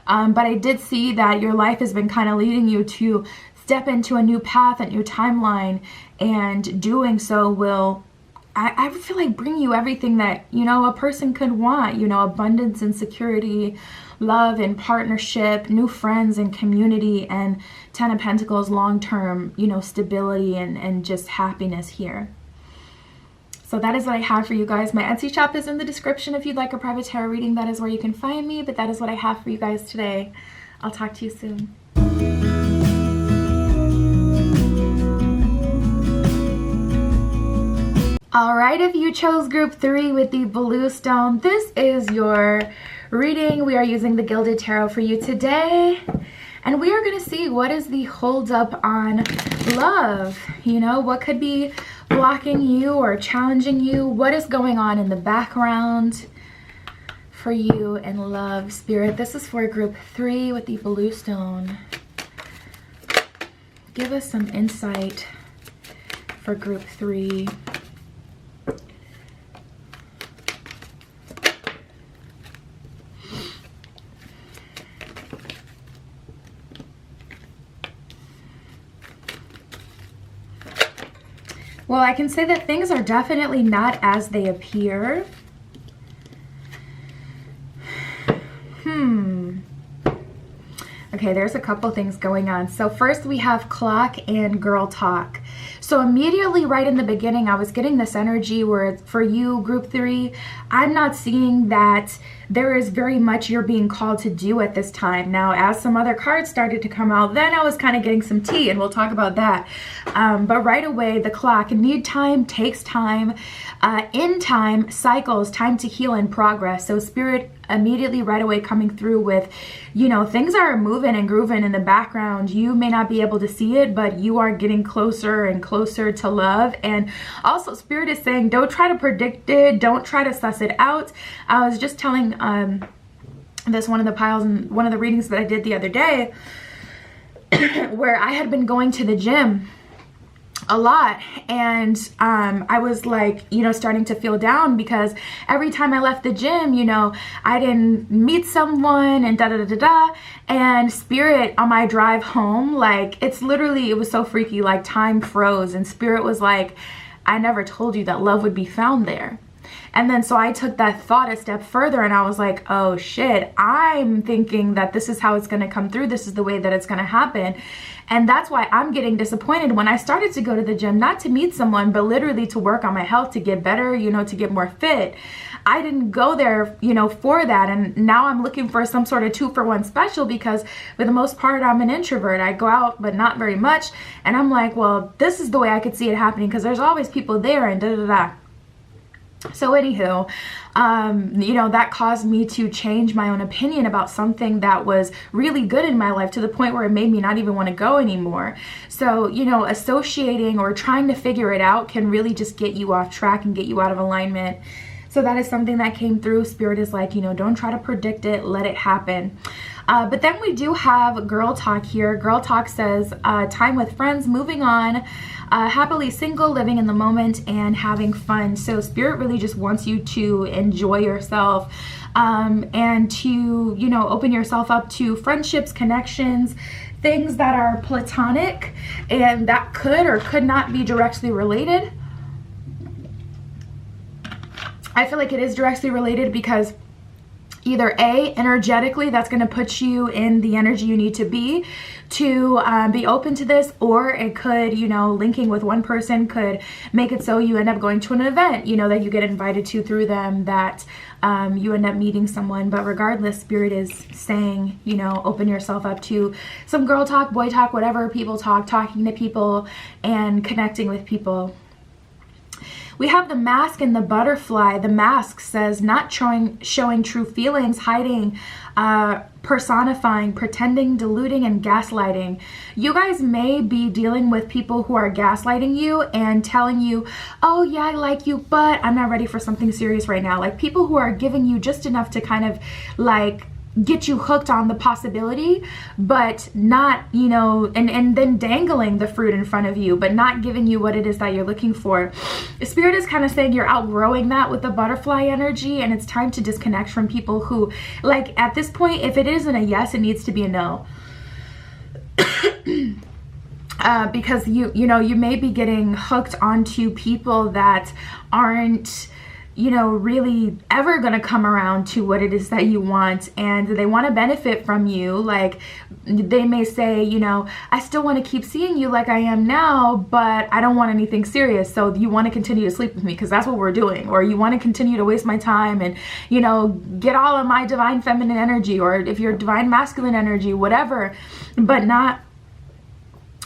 Speaker 1: But I did see that your life has been kind of leading you to step into a new path, a new timeline, and doing so will, I feel like, bring you everything that, you know, a person could want, you know, abundance and security, love and partnership, new friends and community, and 10 of Pentacles, long-term, you know, stability and just happiness here. So that is what I have for you guys. My Etsy shop is in the description if you'd like a private tarot reading. That is where you can find me, but that is what I have for you guys today. I'll talk to you soon. All right, if you chose group 3 with the blue stone, this is your reading. We are using the Gilded Tarot for you today. And we are going to see what is the holdup on love. You know, what could be blocking you or challenging you? What is going on in the background for you in love, Spirit? This is for group 3 with the blue stone. Give us some insight for group 3. Well, I can say that things are definitely not as they appear. Okay, there's a couple things going on. So first we have clock and girl talk. So immediately right in the beginning, I was getting this energy where for you, group 3, I'm not seeing that there is very much you're being called to do at this time. Now, as some other cards started to come out, then I was kind of getting some tea, and we'll talk about that. But right away, the clock, need time, takes time, in time, cycles, time to heal and progress. So Spirit immediately right away coming through with, you know, things are moving and grooving in the background. You may not be able to see it, but you are getting closer and closer to love. And also Spirit is saying, don't try to predict it. Don't try to suss it out. I was just telling this one of the piles in one of the readings that I did the other day where I had been going to the gym a lot, and I was like, you know, starting to feel down because every time I left the gym, you know, I didn't meet someone and da da da da da. And Spirit on my drive home, like, it's literally, it was so freaky, like time froze, and Spirit was like, I never told you that love would be found there. And then so I took that thought a step further, and I was like, oh shit, I'm thinking that this is how it's going to come through. This is the way that it's going to happen. And that's why I'm getting disappointed when I started to go to the gym, not to meet someone, but literally to work on my health, to get better, you know, to get more fit. I didn't go there, you know, for that. And now I'm looking for some sort of 2-for-1 special because for the most part, I'm an introvert. I go out, but not very much. And I'm like, well, this is the way I could see it happening because there's always people there and da da da. So anywho, you know, that caused me to change my own opinion about something that was really good in my life to the point where it made me not even want to go anymore. So, you know, associating or trying to figure it out can really just get you off track and get you out of alignment. So that is something that came through. Spirit is like, you know, don't try to predict it, let it happen. But then we do have Girl Talk here. Girl Talk says, time with friends, moving on, happily single, living in the moment, and having fun. So Spirit really just wants you to enjoy yourself and to, you know, open yourself up to friendships, connections, things that are platonic and that could or could not be directly related. I feel like it is directly related because either A, energetically, that's going to put you in the energy you need to be open to this, or it could, you know, linking with one person could make it so you end up going to an event, you know, that you get invited to through them, that you end up meeting someone. But regardless, Spirit is saying, you know, open yourself up to some girl talk, boy talk, whatever, people talk, talking to people and connecting with people. We have the mask and the butterfly. The mask says not showing true feelings, hiding, personifying, pretending, deluding, and gaslighting. You guys may be dealing with people who are gaslighting you and telling you, oh yeah, I like you, but I'm not ready for something serious right now. Like people who are giving you just enough to kind of like get you hooked on the possibility, but not, you know, and then dangling the fruit in front of you, but not giving you what it is that you're looking for. Spirit is kind of saying you're outgrowing that with the butterfly energy, and it's time to disconnect from people who, like, at this point, if it isn't a yes, it needs to be a no. Because you know, you may be getting hooked onto people that aren't, you know, really ever gonna come around to what it is that you want, and they want to benefit from you. Like they may say, you know, I still want to keep seeing you like I am now, but I don't want anything serious, so you want to continue to sleep with me because that's what we're doing, or you want to continue to waste my time and, you know, get all of my divine feminine energy, or if you're divine masculine energy, whatever, but not,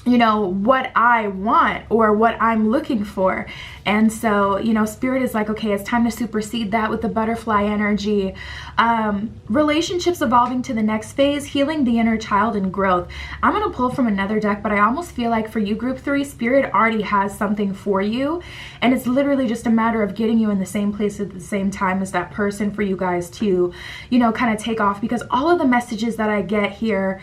Speaker 1: you know, what I want or what I'm looking for. And so, you know, Spirit is like, okay, it's time to supersede that with the butterfly energy. Relationships evolving to the next phase, healing the inner child and growth. I'm going to pull from another deck, but I almost feel like for you, group 3, Spirit already has something for you. And it's literally just a matter of getting you in the same place at the same time as that person for you guys to, you know, kind of take off, because all of the messages that I get here,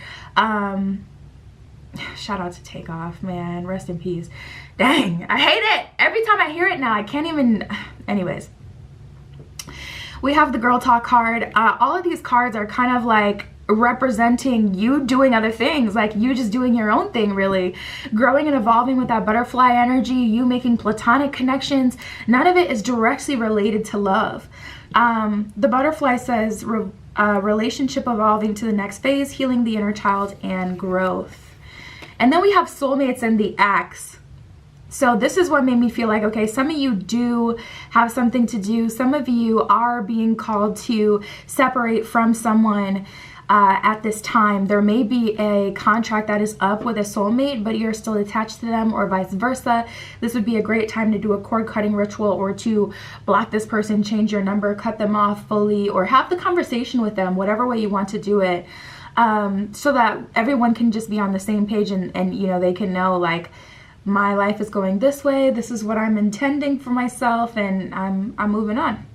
Speaker 1: shout out to Takeoff, man, rest in peace. Dang, I hate it every time I hear it now. I can't even. Anyways, we have the Girl Talk card. All of these cards are kind of like representing you doing other things, like you just doing your own thing, really growing and evolving with that butterfly energy, you making platonic connections. None of it is directly related to love. The butterfly says relationship evolving to the next phase, healing the inner child and growth. And then we have soulmates and the axe. So this is what made me feel like, okay, some of you do have something to do. Some of you are being called to separate from someone at this time. There may be a contract that is up with a soulmate, but you're still attached to them, or vice versa. This would be a great time to do a cord cutting ritual, or to block this person, change your number, cut them off fully, or have the conversation with them, whatever way you want to do it, so that everyone can just be on the same page, and you know, they can know, like, my life is going this way, this is what I'm intending for myself, and I'm moving on.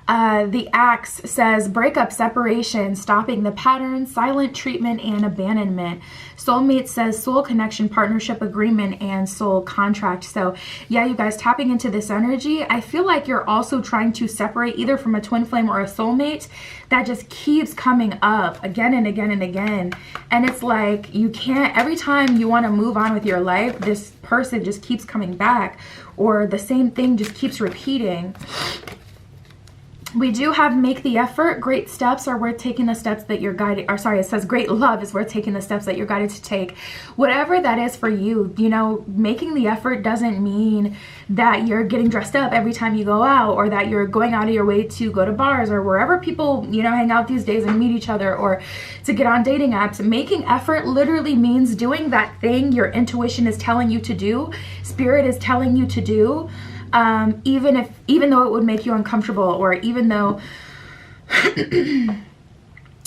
Speaker 1: The Axe says breakup, separation, stopping the pattern, silent treatment, and abandonment. Soulmate says soul connection, partnership agreement, and soul contract. So yeah, you guys, tapping into this energy, I feel like you're also trying to separate either from a twin flame or a soulmate that just keeps coming up again and again and again. And it's like, you can't, every time you want to move on with your life, this person just keeps coming back, or the same thing just keeps repeating. We do have make the effort. Great steps are worth taking the steps that you're guided, or sorry, it says great love is worth taking the steps that you're guided to take. Whatever that is for you, you know, making the effort doesn't mean that you're getting dressed up every time you go out, or that you're going out of your way to go to bars or wherever people, you know, hang out these days and meet each other, or to get on dating apps. Making effort literally means doing that thing your intuition is telling you to do, spirit is telling you to do. Even though it would make you uncomfortable, or even though it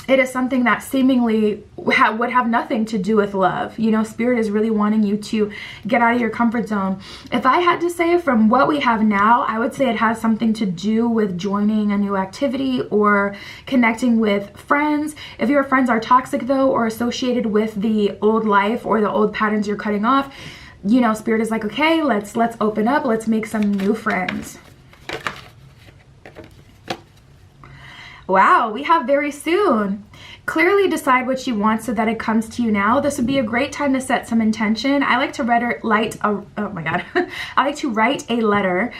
Speaker 1: is something that seemingly would have nothing to do with love. You know, spirit is really wanting you to get out of your comfort zone. If I had to say from what we have now, I would say it has something to do with joining a new activity or connecting with friends. If your friends are toxic though, or associated with the old life or the old patterns you're cutting off, you know, spirit is like, okay, let's open up, let's make some new friends. Wow, we have very soon. Clearly decide what you want so that it comes to you now. This would be a great time to set some intention. I like to I like to write a letter,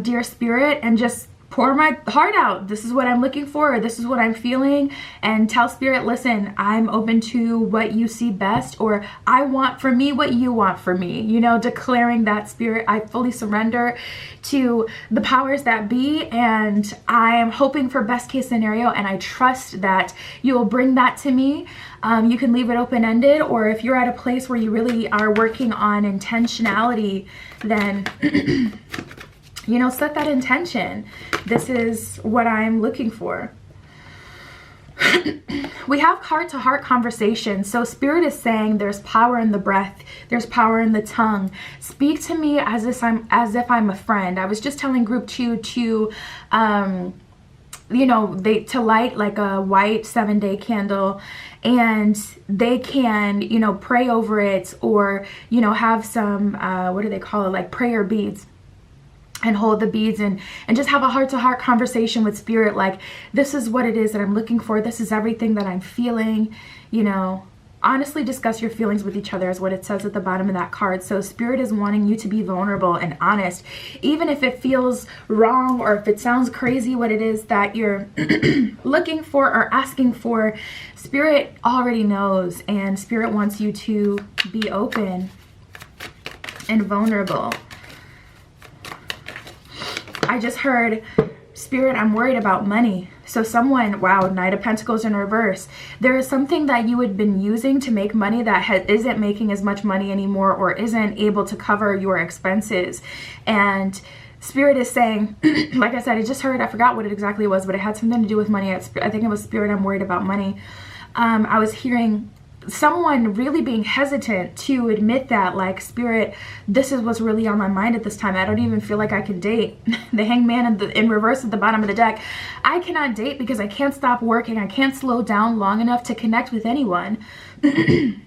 Speaker 1: dear spirit, and just pour my heart out. This is what I'm looking for, or this is what I'm feeling, and tell spirit, listen, I'm open to what you see best, or I want for me what you want for me. You know, declaring that, spirit, I fully surrender to the powers that be, and I am hoping for best case scenario, and I trust that you will bring that to me. You can leave it open-ended, or if you're at a place where you really are working on intentionality, then you know, set that intention. This is what I'm looking for. We have heart-to-heart conversations. So spirit is saying there's power in the breath, there's power in the tongue. Speak to me as if I'm a friend. I was just telling group 2 to you know, to light like a white 7-day candle, and they can, you know, pray over it, or, you know, have some what do they call it, like prayer beads, and hold the beads and just have a heart-to-heart conversation with spirit, like, this is what it is that I'm looking for, this is everything that I'm feeling. You know, honestly discuss your feelings with each other is what it says at the bottom of that card. So spirit is wanting you to be vulnerable and honest, even if it feels wrong, or if it sounds crazy what it is that you're looking for or asking for. Spirit already knows, and spirit wants you to be open and vulnerable. I just heard, spirit, I'm worried about money. So someone, wow, Knight of Pentacles in reverse. There is something that you had been using to make money that isn't making as much money anymore, or isn't able to cover your expenses. And spirit is saying, like I said, I just heard, I forgot what it exactly was, but it had something to do with money. I think it was spirit, I'm worried about money. I was hearing someone really being hesitant to admit that, like, spirit, this is what's really on my mind at this time. I don't even feel like I can date. The Hangman in reverse at the bottom of the deck. I cannot date because I can't stop working. I can't slow down long enough to connect with anyone. And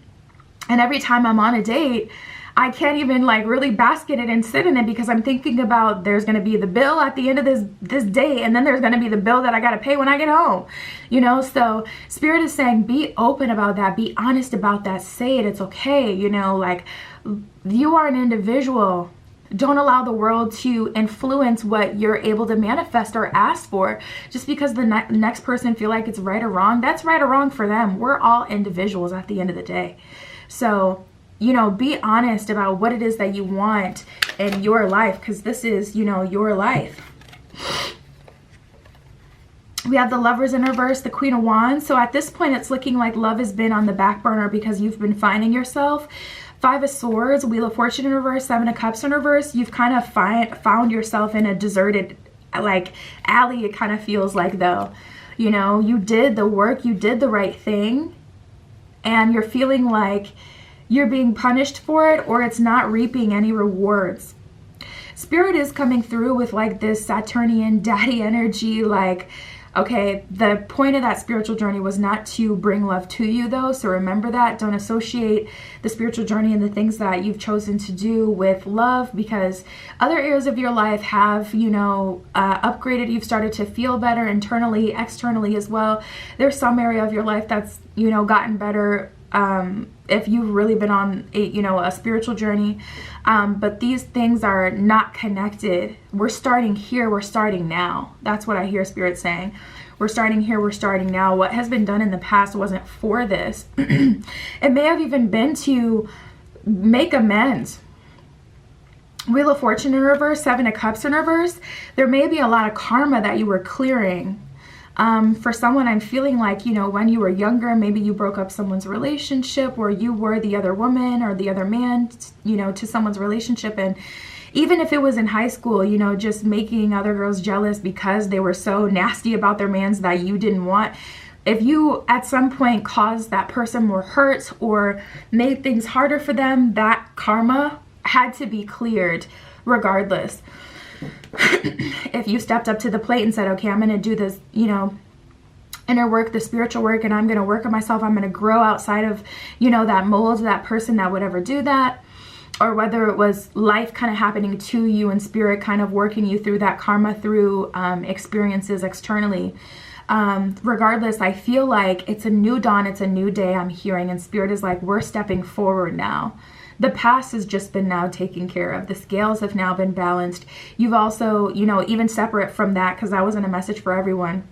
Speaker 1: every time I'm on a date, I can't even like really bask in it and sit in it, because I'm thinking about there's going to be the bill at the end of this day, and then there's going to be the bill that I got to pay when I get home, you know. So spirit is saying, be open about that, be honest about that, say it, it's okay, you know, like, you are an individual. Don't allow the world to influence what you're able to manifest or ask for. Just because the next person feel like it's right or wrong, that's right or wrong for them. We're all individuals at the end of the day. So you know, be honest about what it is that you want in your life, because this is, you know, your life. We have the Lovers in reverse, the Queen of Wands. So at this point, it's looking like love has been on the back burner because you've been finding yourself. Five of Swords, Wheel of Fortune in reverse, Seven of Cups in reverse. You've kind of found yourself in a deserted, like, alley, it kind of feels like, though. You know, you did the work, you did the right thing, and you're feeling like you're being punished for it, or it's not reaping any rewards. Spirit is coming through with like this Saturnian daddy energy, like, okay, the point of that spiritual journey was not to bring love to you, though. So remember that. Don't associate the spiritual journey and the things that you've chosen to do with love, because other areas of your life have, you know, upgraded. You've started to feel better internally, externally as well. There's some area of your life that's, you know, gotten better if you've really been on a, you know, a spiritual journey. But these things are not connected. We're starting here, we're starting now. That's what I hear Spirit saying. We're starting here, we're starting now. What has been done in the past wasn't for this. It may have even been to make amends. Wheel of Fortune in reverse, Seven of Cups in reverse. There may be a lot of karma that you were clearing. For someone, I'm feeling like, you know, when you were younger, maybe you broke up someone's relationship, or you were the other woman or the other man, you know, to someone's relationship. And even if it was in high school, you know, just making other girls jealous because they were so nasty about their mans that you didn't want. If you at some point caused that person more hurt or made things harder for them, that karma had to be cleared regardless. If you stepped up to the plate and said, okay, I'm going to do this, you know, inner work, the spiritual work, and I'm going to work on myself, I'm going to grow outside of, you know, that mold, that person that would ever do that, or whether it was life kind of happening to you and spirit kind of working you through that karma through experiences externally. Regardless, I feel like it's a new dawn, it's a new day I'm hearing, and spirit is like, we're stepping forward now. The past has just been now taken care of. The scales have now been balanced. You've also, you know, even separate from that, because that wasn't a message for everyone.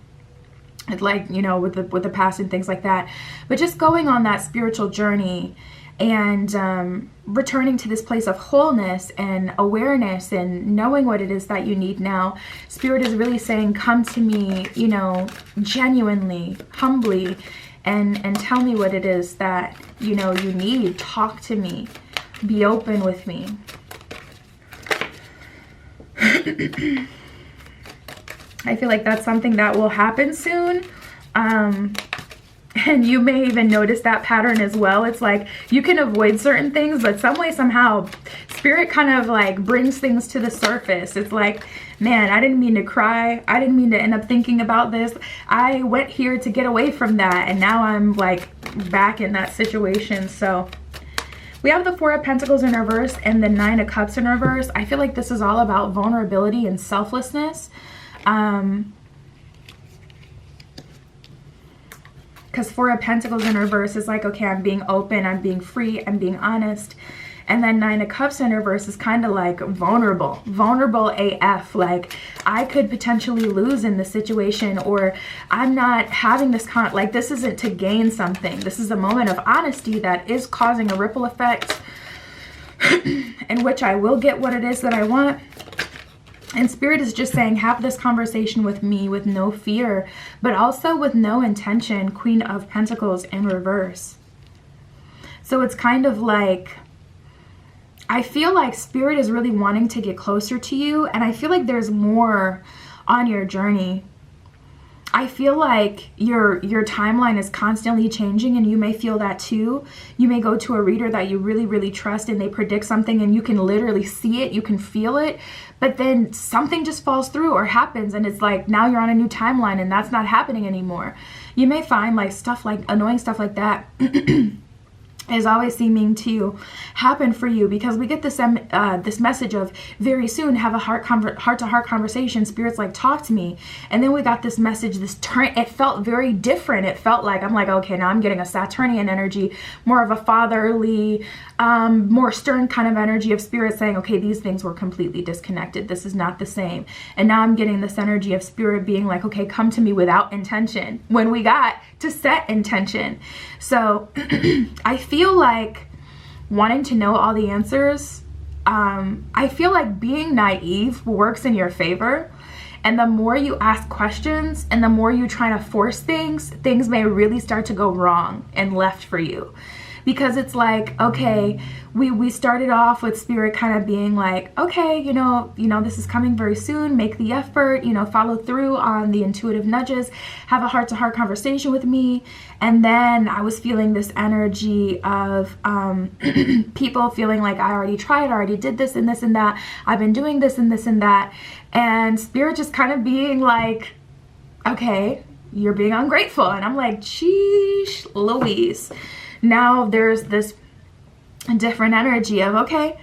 Speaker 1: It's like, you know, with the past and things like that. But just going on that spiritual journey and returning to this place of wholeness and awareness and knowing what it is that you need now. Spirit is really saying, come to me, you know, genuinely, humbly, and tell me what it is that, you know, you need. Talk to me. Be open with me. I feel like that's something that will happen soon. And you may even notice that pattern as well. It's like you can avoid certain things, but some way, somehow, spirit kind of like brings things to the surface. It's like, man, I didn't mean to cry. I didn't mean to end up thinking about this. I went here to get away from that. And now I'm like back in that situation. So we have the Four of Pentacles in reverse and the Nine of Cups in reverse. I feel like this is all about vulnerability and selflessness. Because Four of Pentacles in reverse is like, okay, I'm being open, I'm being free, I'm being honest. And then Nine of Cups in reverse is kind of like vulnerable AF. Like, I could potentially lose in this situation, or I'm not having this like, this isn't to gain something. This is a moment of honesty that is causing a ripple effect in which I will get what it is that I want. And spirit is just saying, have this conversation with me with no fear, but also with no intention. Queen of Pentacles in reverse. So it's kind of like, I feel like spirit is really wanting to get closer to you, and I feel like there's more on your journey. I feel like your timeline is constantly changing, and you may feel that too. You may go to a reader that you really, really trust, and they predict something, and you can literally see it, you can feel it, but then something just falls through or happens, and it's like now you're on a new timeline, and that's not happening anymore. You may find like stuff like annoying stuff like that is always seeming to happen for you, because we get this this message of very soon have a heart-to-heart conversation. Spirit's like, talk to me. And then we got this message, this turn. It felt very different. It felt like, I'm like, okay, now I'm getting a Saturnian energy, more of a fatherly, more stern kind of energy of spirit saying, okay, these things were completely disconnected. This is not the same. And now I'm getting this energy of spirit being like, okay, come to me without intention, when we got to set intention. So I feel like wanting to know all the answers, I feel like being naive works in your favor. And the more you ask questions and the more you try to force things may really start to go wrong and left for you. Because it's like, okay, we started off with Spirit kind of being like, okay, you know, this is coming very soon, make the effort, you know, follow through on the intuitive nudges, have a heart-to-heart conversation with me. And then I was feeling this energy of people feeling like, I already tried, I already did this and this and that, I've been doing this and this and that. And Spirit just kind of being like, okay, you're being ungrateful. And I'm like, sheesh Louise. Now there's this different energy of, okay,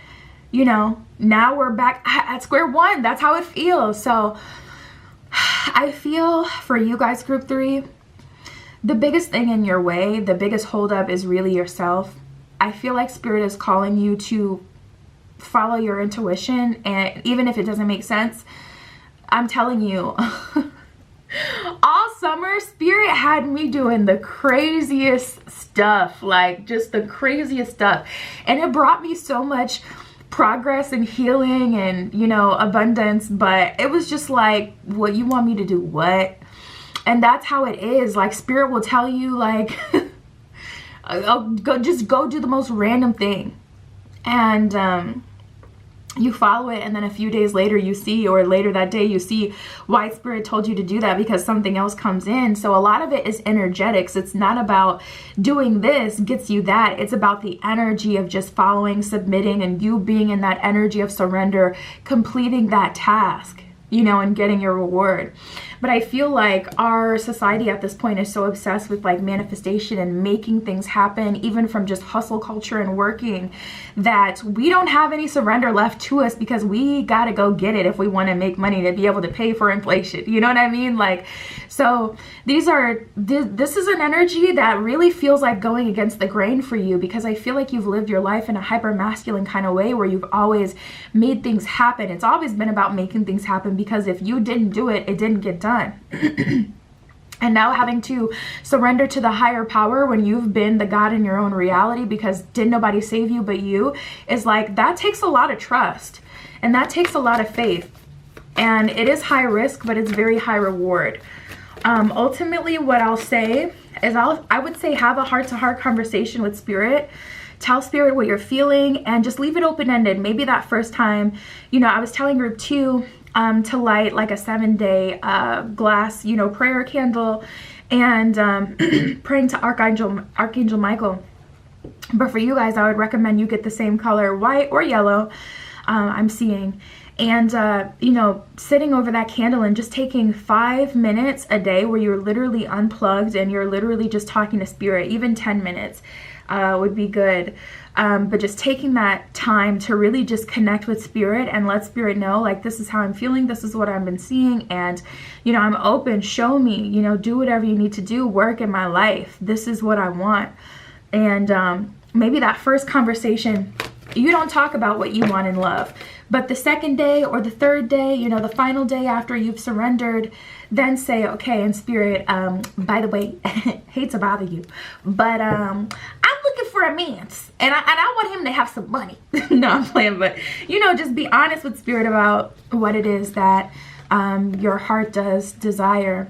Speaker 1: you know, now we're back at square one. That's how it feels. So I feel for you guys, group 3, the biggest thing in your way, the biggest holdup is really yourself. I feel like Spirit is calling you to follow your intuition, and even if it doesn't make sense, I'm telling you, all summer Spirit had me doing the craziest stuff, like just the craziest stuff, and it brought me so much progress and healing and, you know, abundance. But it was just like, what, you want me to do what? And that's how it is. Like, Spirit will tell you, like, go do the most random thing, and you follow it, and then a few days later you see, or later that day you see why Spirit told you to do that, because something else comes in. So a lot of it is energetics. It's not about doing this gets you that. It's about the energy of just following, submitting, and you being in that energy of surrender, completing that task, you know, and getting your reward. But I feel like our society at this point is so obsessed with like manifestation and making things happen, even from just hustle culture and working, that we don't have any surrender left to us, because we got to go get it if we want to make money to be able to pay for inflation. You know what I mean? Like, so this is an energy that really feels like going against the grain for you, because I feel like you've lived your life in a hyper masculine kind of way where you've always made things happen. It's always been about making things happen, because if you didn't do it, it didn't get done. And now having to surrender to the higher power when you've been the God in your own reality, because didn't nobody save you but you, is like, that takes a lot of trust, and that takes a lot of faith, and it is high risk, but it's very high reward. Ultimately, what I'll say is I would say have a heart-to-heart conversation with Spirit. Tell Spirit what you're feeling and just leave it open-ended. Maybe that first time, you know, I was telling group 2 to light like a 7-day glass, you know, prayer candle, and praying to Archangel Michael. But for you guys, I would recommend you get the same color, white or yellow, I'm seeing. And, you know, sitting over that candle and just taking 5 minutes a day where you're literally unplugged and you're literally just talking to Spirit. Even 10 minutes would be good. But just taking that time to really just connect with Spirit and let Spirit know, like, this is how I'm feeling, this is what I've been seeing, and, you know, I'm open, show me, you know, do whatever you need to do, work in my life, this is what I want. And maybe that first conversation, you don't talk about what you want in love, but the second day or the third day, you know, the final day after you've surrendered, then say, okay, in Spirit, by the way, hate to bother you, but I'm looking for a man, and I want him to have some money. No, I'm playing, but, you know, just be honest with Spirit about what it is that your heart does desire.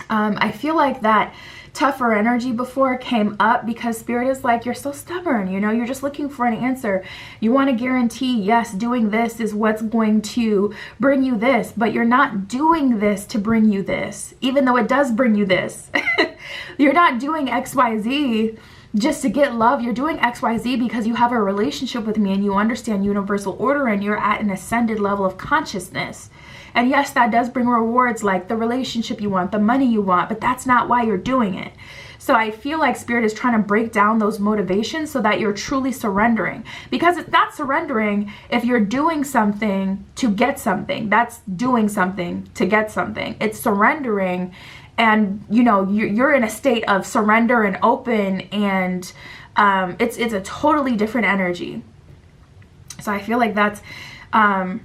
Speaker 1: I feel like that tougher energy before came up because Spirit is like, you're so stubborn, you know, you're just looking for an answer. You want to guarantee, yes, doing this is what's going to bring you this, but you're not doing this to bring you this, even though it does bring you this. You're not doing XYZ just to get love. You're doing XYZ because you have a relationship with me and you understand universal order and you're at an ascended level of consciousness. And yes, that does bring rewards like the relationship you want, the money you want, but that's not why you're doing it. So I feel like Spirit is trying to break down those motivations so that you're truly surrendering, because it's not surrendering if you're doing something to get something. That's doing something to get something. It's surrendering, and you know, you're in a state of surrender and open, and it's a totally different energy. So I feel like that's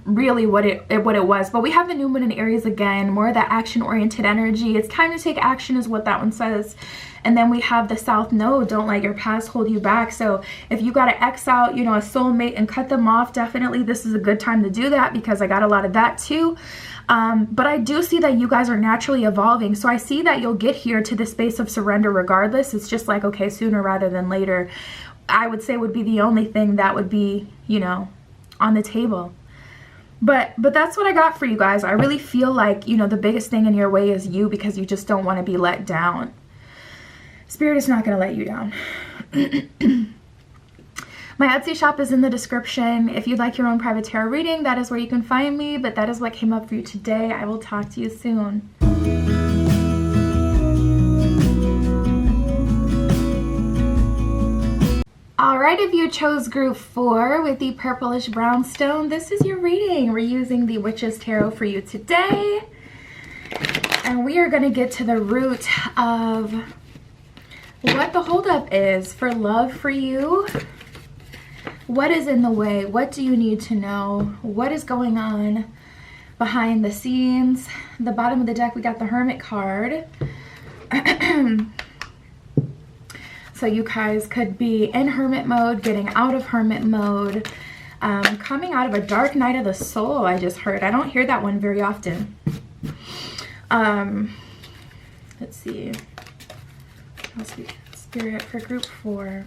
Speaker 1: really what it was. But we have the new moon in Aries again, more of that action oriented energy. It's time to take action is what that one says. And then we have the South Node, don't let your past hold you back. So if you got to X out, you know, a soulmate and cut them off, definitely this is a good time to do that, because I got a lot of that too. But I do see that you guys are naturally evolving. So I see that you'll get here to the space of surrender regardless. It's just like, okay, sooner rather than later, I would say would be the only thing that would be, you know, on the table. But that's what I got for you guys. I really feel like, you know, the biggest thing in your way is you, because you just don't want to be let down. Spirit is not going to let you down. My Etsy shop is in the description. If you'd like your own private tarot reading, that is where you can find me. But that is what came up for you today. I will talk to you soon. Alright, if you chose group 4 with the purplish brownstone, this is your reading. We're using the Witch's Tarot for you today. And we are going to get to the root of what the holdup is for love for you. What is in the way? What do you need to know? What is going on behind the scenes? The bottom of the deck, we got the Hermit card. So you guys could be in hermit mode, getting out of hermit mode, coming out of a dark night of the soul, I just heard. I don't hear that one very often. Let's see. Let's see. Spirit for group 4.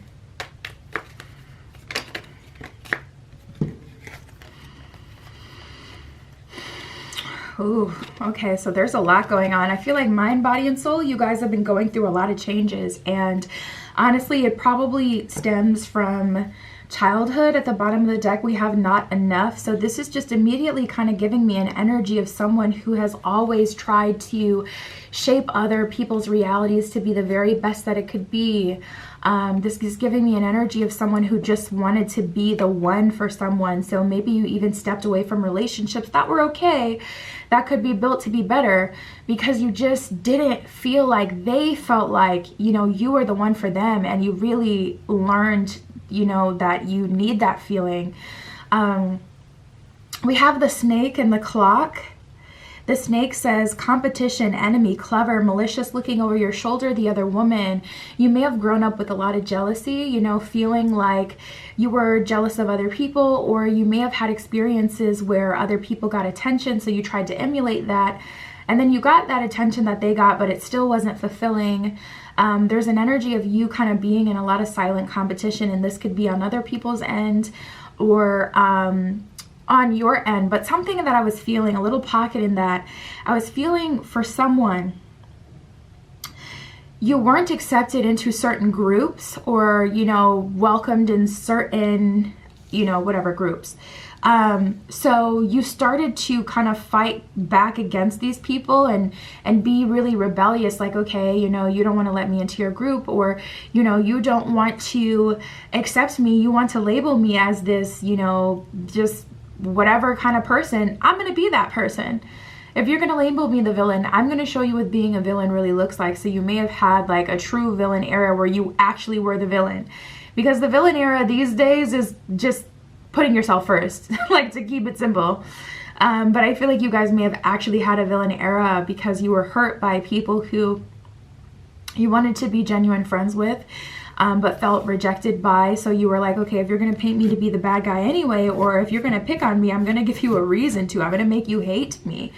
Speaker 1: Ooh, okay, so there's a lot going on. I feel like mind, body, and soul, you guys have been going through a lot of changes, and honestly, it probably stems from childhood. At the bottom of the deck, we have not enough. So this is just immediately kind of giving me an energy of someone who has always tried to shape other people's realities to be the very best that it could be. This is giving me an energy of someone who just wanted to be the one for someone. So maybe you even stepped away from relationships that were okay, that could be built to be better, because you just didn't feel like they felt like, you know, you were the one for them, and you really learned, you know, that you need that feeling. We have the snake and the clock. The snake says competition, enemy, clever, malicious, looking over your shoulder, the other woman. You may have grown up with a lot of jealousy, you know, feeling like you were jealous of other people, or you may have had experiences where other people got attention, so you tried to emulate that, and then you got that attention that they got, but it still wasn't fulfilling. There's an energy of you kind of being in a lot of silent competition, and this could be on other people's end or on your end, but something that I was feeling, a little pocket in that, I was feeling for someone, you weren't accepted into certain groups, or, you know, welcomed in certain, you know, whatever groups. So you started to kind of fight back against these people and be really rebellious, like, okay, you know, you don't want to let me into your group, or, you know, you don't want to accept me, you want to label me as this, you know, just whatever kind of person. I'm going to be that person. If you're going to label me the villain, I'm going to show you what being a villain really looks like. So you may have had like a true villain era where you actually were the villain, because the villain era these days is just putting yourself first, like, to keep it simple. But I feel like you guys may have actually had a villain era because you were hurt by people who you wanted to be genuine friends with, but felt rejected by. So you were like, okay, if you're going to paint me to be the bad guy anyway, or if you're going to pick on me, I'm going to give you a reason to. I'm going to make you hate me.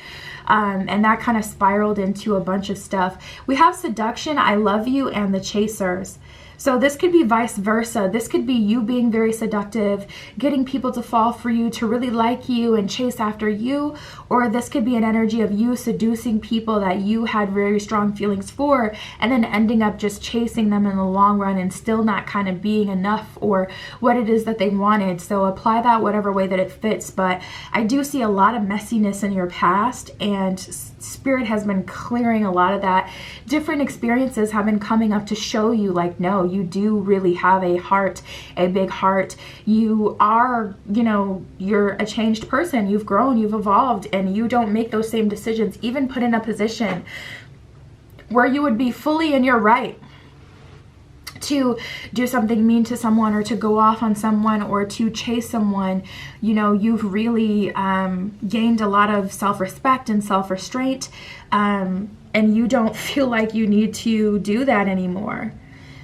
Speaker 1: And that kind of spiraled into a bunch of stuff. We have seduction, I love you, and the chasers. So this could be vice versa. This could be you being very seductive, getting people to fall for you, to really like you and chase after you. Or this could be an energy of you seducing people that you had very strong feelings for, and then ending up just chasing them in the long run and still not kind of being enough or what it is that they wanted. So apply that whatever way that it fits. But I do see a lot of messiness in your past, and Spirit has been clearing a lot of that. Different experiences have been coming up to show you, like, no, you do really have a heart, a big heart. You are, you know, you're a changed person. You've grown, you've evolved, and you don't make those same decisions, even put in a position where you would be fully in your right to do something mean to someone, or to go off on someone, or to chase someone. You know, you've really gained a lot of self-respect and self-restraint, and and you don't feel like you need to do that anymore,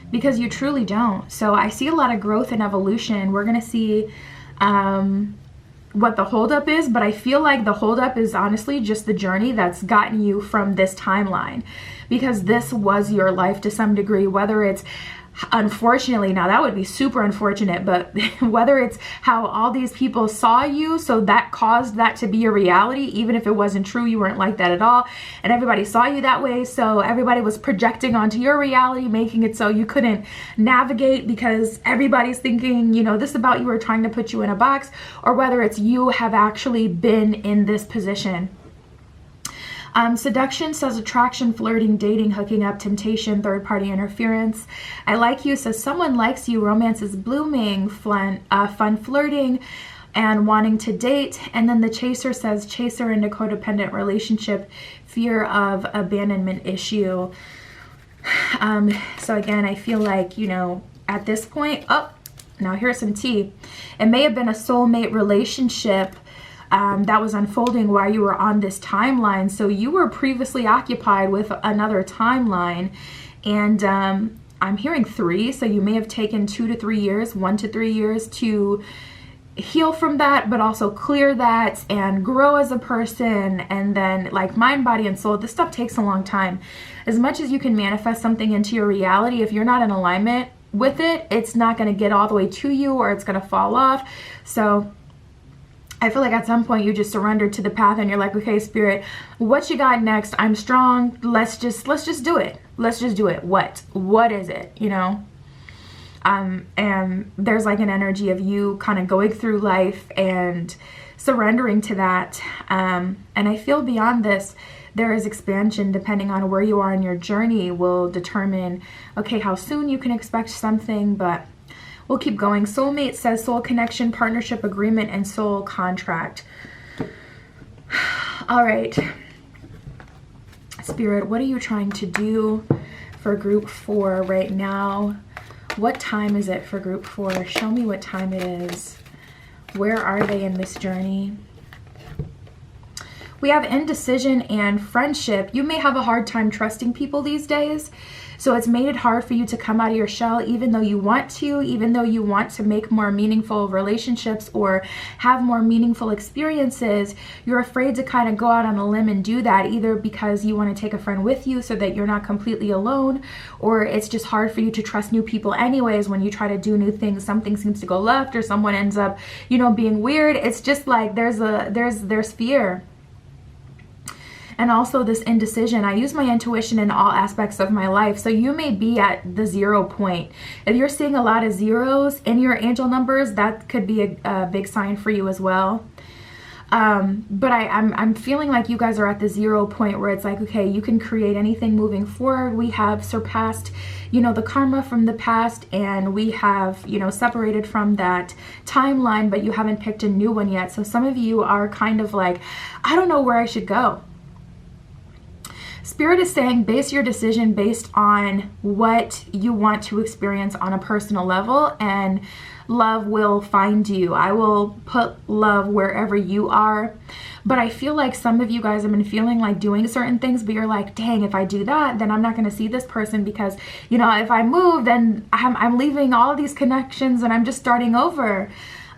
Speaker 1: because you truly don't. So I see a lot of growth and evolution. We're gonna see what the holdup is, but I feel like the holdup is honestly just the journey that's gotten you from this timeline, because this was your life to some degree, whether it's, unfortunately, now that would be super unfortunate, but whether it's how all these people saw you, so that caused that to be your reality, even if it wasn't true, you weren't like that at all, and everybody saw you that way, so everybody was projecting onto your reality, making it so you couldn't navigate because everybody's thinking, you know, this about you, or trying to put you in a box, or whether it's you have actually been in this position. Seduction says attraction, flirting, dating, hooking up, temptation, third-party interference. I like you says someone likes you, romance is blooming, fun flirting, and wanting to date. And then the chaser says chaser into codependent relationship, fear of abandonment issue. So again, I feel like, you know, at this point, now here's some tea. It may have been a soulmate relationship that was unfolding while you were on this timeline. So you were previously occupied with another timeline, and I'm hearing 3, so you may have taken 2 to 3 years, 1 to 3 years to heal from that, but also clear that and grow as a person. And then like mind, body, and soul, this stuff takes a long time. As much as you can manifest something into your reality, if you're not in alignment with it, it's not going to get all the way to you, or it's going to fall off. So I feel like at some point you just surrender to the path, and you're like, okay, spirit, what you got next? I'm strong. Let's just do it. Let's just do it. What is it? You know? And there's like an energy of you kind of going through life and surrendering to that. And I feel beyond this, there is expansion. Depending on where you are in your journey will determine, okay, how soon you can expect something, but we'll keep going. Soulmate says soul connection, partnership agreement, and soul contract. All right. Spirit, what are you trying to do for group 4 right now? What time is it for group 4? Show me what time it is. Where are they in this journey? We have indecision and friendship. You may have a hard time trusting people these days. So it's made it hard for you to come out of your shell, even though you want to, even though you want to make more meaningful relationships or have more meaningful experiences. You're afraid to kind of go out on a limb and do that, either because you want to take a friend with you so that you're not completely alone, or it's just hard for you to trust new people anyways. When you try to do new things, something seems to go left, or someone ends up, you know, being weird. It's just like there's fear. And also this indecision. I use my intuition in all aspects of my life. So you may be at the 0 point. If you're seeing a lot of zeros in your angel numbers, that could be a big sign for you as well. But I'm feeling like you guys are at the 0 point where it's like, okay, you can create anything moving forward. We have surpassed, you know, the karma from the past, and we have, you know, separated from that timeline, but you haven't picked a new one yet. So some of you are kind of like, I don't know where I should go. Spirit is saying base your decision based on what you want to experience on a personal level, and love will find you. I will put love wherever you are. But I feel like some of you guys have been feeling like doing certain things, but you're like, dang, if I do that, then I'm not going to see this person, because, you know, if I move, then I'm leaving all of these connections and I'm just starting over.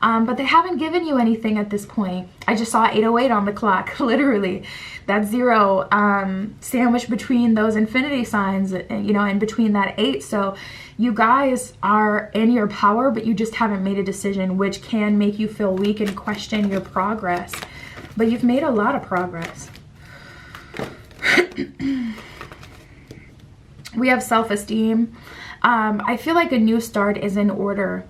Speaker 1: But they haven't given you anything at this point. I just saw 8:08 on the clock, literally. That 0 sandwiched between those infinity signs, you know, in between that 8. So you guys are in your power, but you just haven't made a decision, which can make you feel weak and question your progress. But you've made a lot of progress. We have self-esteem. I feel like a new start is in order.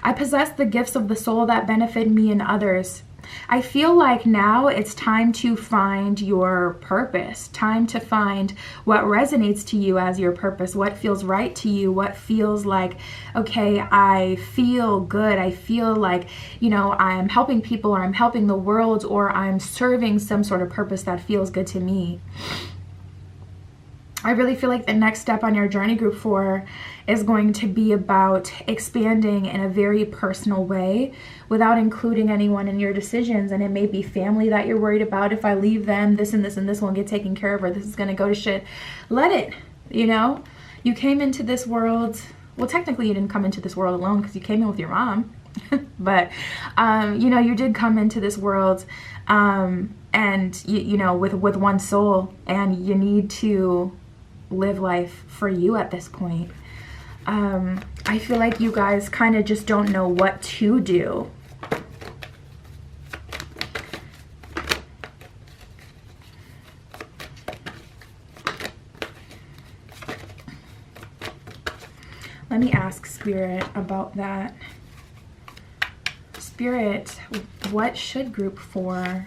Speaker 1: I possess the gifts of the soul that benefit me and others. I feel like now it's time to find your purpose, time to find what resonates to you as your purpose, what feels right to you, what feels like, okay, I feel good. I feel like, you know, I'm helping people, or I'm helping the world, or I'm serving some sort of purpose that feels good to me. I really feel like the next step on your journey, group 4, is going to be about expanding in a very personal way without including anyone in your decisions. And it may be family that you're worried about. If I leave them, this and this and this won't get taken care of, or this is going to go to shit. Let it, you know? You came into this world, well, technically you didn't come into this world alone because you came in with your mom. But, you know, you did come into this world and, you know, with one soul, and you need to live life for you at this point. I feel like you guys kind of just don't know what to do. Let me ask Spirit about that. Spirit, what should group 4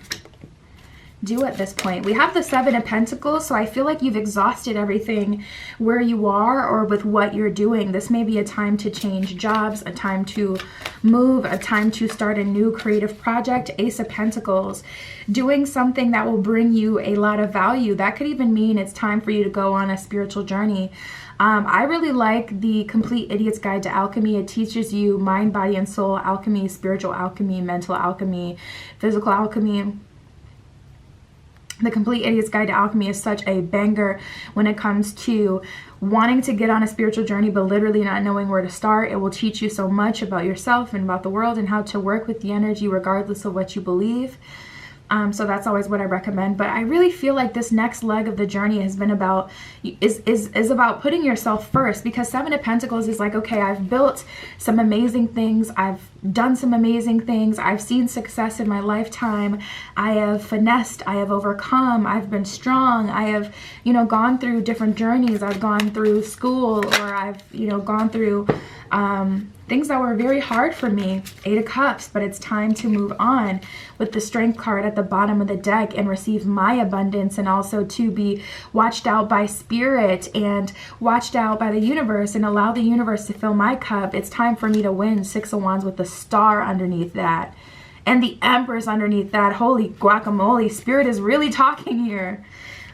Speaker 1: do at this point? We have the 7 of Pentacles, so I feel like you've exhausted everything where you are or with what you're doing. This may be a time to change jobs, a time to move, a time to start a new creative project. Ace of Pentacles, doing something that will bring you a lot of value. That could even mean it's time for you to go on a spiritual journey. I really like the Complete Idiot's Guide to Alchemy. It teaches you mind, body, and soul alchemy, spiritual alchemy, mental alchemy, physical alchemy. The Complete Idiot's Guide to Alchemy is such a banger when it comes to wanting to get on a spiritual journey but literally not knowing where to start. It will teach you so much about yourself and about the world and how to work with the energy regardless of what you believe. So that's always what I recommend. But I really feel like this next leg of the journey has been about, is about putting yourself first, because 7 of Pentacles is like, okay, I've built some amazing things. I've done some amazing things. I've seen success in my lifetime. I have finessed. I have overcome. I've been strong. I have, you know, gone through different journeys. I've gone through school, or I've, you know, gone through things that were very hard for me. 8 of Cups, but it's time to move on with the Strength card at the bottom of the deck and receive my abundance, and also to be watched out by Spirit and watched out by the universe and allow the universe to fill my cup. It's time for me to win. 6 of Wands with the Star underneath that and the Empress underneath that. Holy guacamole, Spirit is really talking here.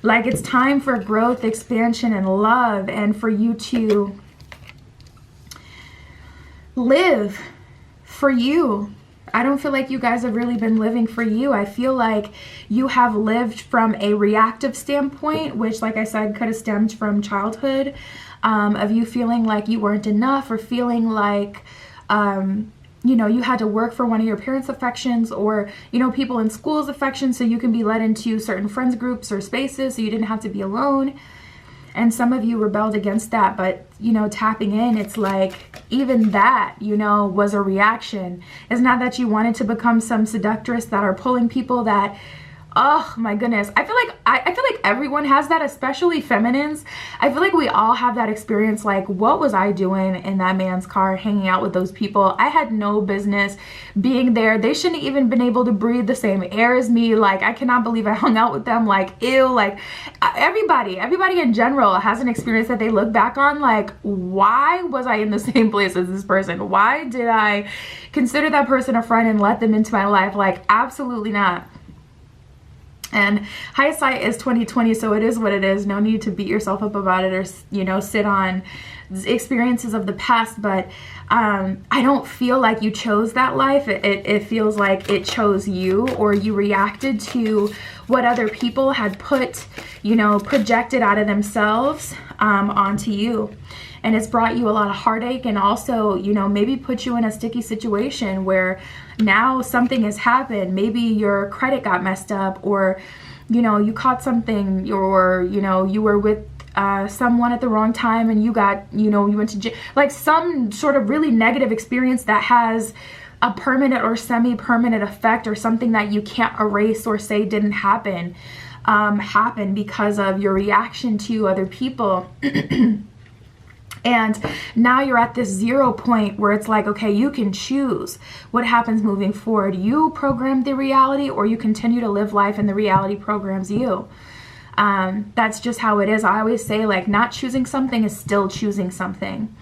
Speaker 1: Like, it's time for growth, expansion, and love, and for you to live for you. I don't feel like you guys have really been living for you. I feel like you have lived from a reactive standpoint, which, like I said, could have stemmed from childhood, of you feeling like you weren't enough, or feeling like, you know, you had to work for one of your parents' affections, or, you know, people in school's affections, so you can be led into certain friends groups or spaces so you didn't have to be alone. And some of you rebelled against that, but, you know, tapping in, it's like, even that, you know, was a reaction. It's not that you wanted to become some seductress that are pulling people that, oh my goodness. I feel like everyone has that, especially feminines. I feel like we all have that experience. Like, what was I doing in that man's car, hanging out with those people? I had no business being there. They shouldn't even been able to breathe the same air as me. Like, I cannot believe I hung out with them. Like, ew. Like, everybody in general has an experience that they look back on like, why was I in the same place as this person? Why did I consider that person a friend and let them into my life? Like, absolutely not. And hindsight is 2020, so it is what it is. No need to beat yourself up about it, or, you know, sit on experiences of the past. But I don't feel like you chose that life. It feels like it chose you, or you reacted to what other people had put, you know, projected out of themselves onto you. And it's brought you a lot of heartache, and also, you know, maybe put you in a sticky situation where now something has happened. Maybe your credit got messed up, or, you know, you caught something, or, you know, you were with someone at the wrong time and you got, you know, you went to jail. Like, some sort of really negative experience that has a permanent or semi-permanent effect, or something that you can't erase or say didn't happen, happened because of your reaction to other people. And now you're at this 0 point where it's like, okay, you can choose what happens moving forward. You program the reality, or you continue to live life and the reality programs you. That's just how it is. I always say, like, not choosing something is still choosing something,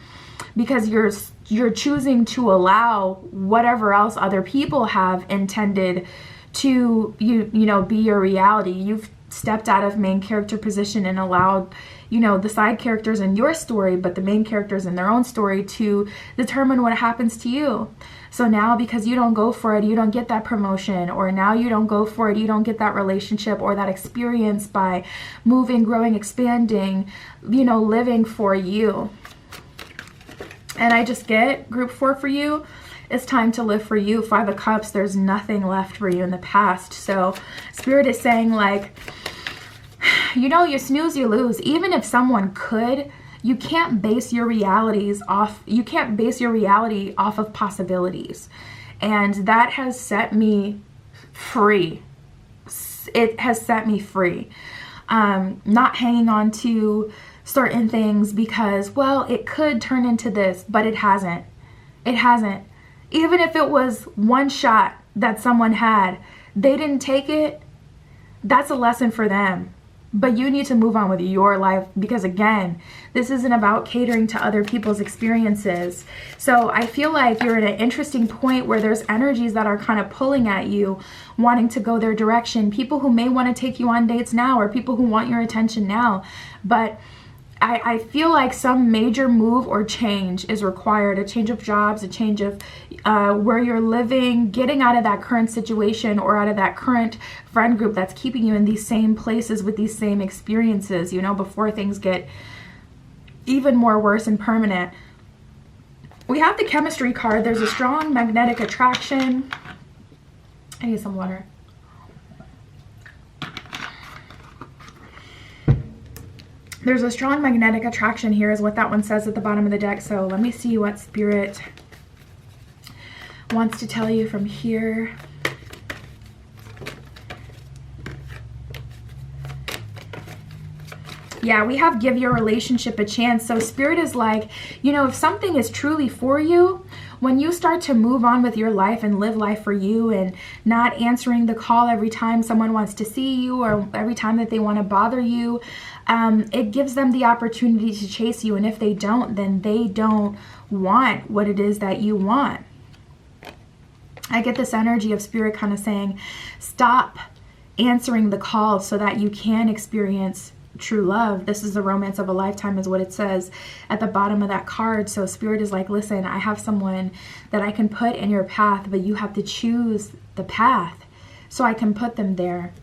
Speaker 1: because you're choosing to allow whatever else other people have intended to, you know, be your reality. stepped out of main character position and allowed, you know, the side characters in your story, but the main characters in their own story, to determine what happens to you. So now, because you don't go for it, you don't get that promotion, or now you don't go for it, you don't get that relationship or that experience by moving, growing, expanding, you know, living for you. And I just get group 4 for you. It's time to live for you. 5 of Cups, there's nothing left for you in the past. So Spirit is saying, like, you know, you snooze, you lose. Even if someone could, you can't base your realities off, you can't base your reality off of possibilities. And that has set me free. It has set me free. Not hanging on to certain things because, well, it could turn into this, but it hasn't. It hasn't. Even if it was one shot that someone had, they didn't take it, that's a lesson for them. But you need to move on with your life, because again, this isn't about catering to other people's experiences. So I feel like you're at an interesting point where there's energies that are kind of pulling at you, wanting to go their direction. People who may want to take you on dates now, or people who want your attention now. But I feel like some major move or change is required. A change of jobs, a change of where you're living, getting out of that current situation or out of that current friend group that's keeping you in these same places with these same experiences, you know, before things get even more worse and permanent. We have the chemistry card. There's a strong magnetic attraction. I need some water. There's a strong magnetic attraction here is what that one says at the bottom of the deck. So let me see what Spirit wants to tell you from here. Yeah, we have give your relationship a chance. So Spirit is like, you know, if something is truly for you, when you start to move on with your life and live life for you and not answering the call every time someone wants to see you or every time that they want to bother you, it gives them the opportunity to chase you. And if they don't, then they don't want what it is that you want. I get this energy of Spirit kind of saying, stop answering the call so that you can experience true love. This is the romance of a lifetime is what it says at the bottom of that card. So Spirit is like, listen, I have someone that I can put in your path, but you have to choose the path so I can put them there.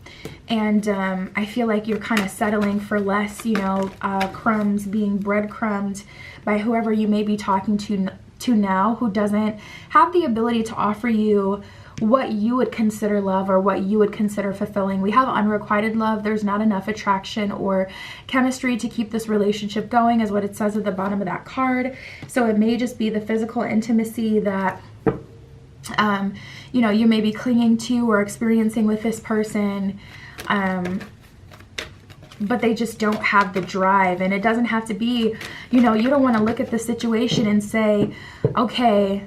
Speaker 1: And I feel like you're kind of settling for less, you know, crumbs, being breadcrumbed by whoever you may be talking to now, who doesn't have the ability to offer you what you would consider love or what you would consider fulfilling. We have unrequited love. There's not enough attraction or chemistry to keep this relationship going, is what it says at the bottom of that card. So it may just be the physical intimacy that you know, you may be clinging to or experiencing with this person, but they just don't have the drive. And it doesn't have to be, you know, you don't want to look at the situation and say, okay,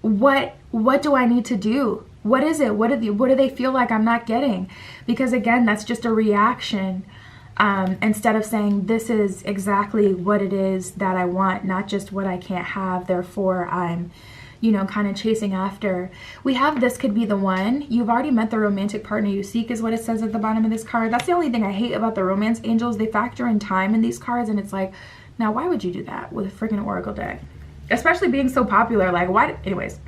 Speaker 1: what do I need to do? What is it? What do they feel like I'm not getting? Because again, that's just a reaction. Instead of saying, this is exactly what it is that I want, not just what I can't have, therefore I'm, you know, kind of chasing after. We have this could be the one. You've already met the romantic partner you seek, is what it says at the bottom of this card. That's the only thing I hate about the romance angels. They factor in time in these cards, and it's like, now why would you do that with a freaking oracle deck? Especially being so popular, like why? Anyways.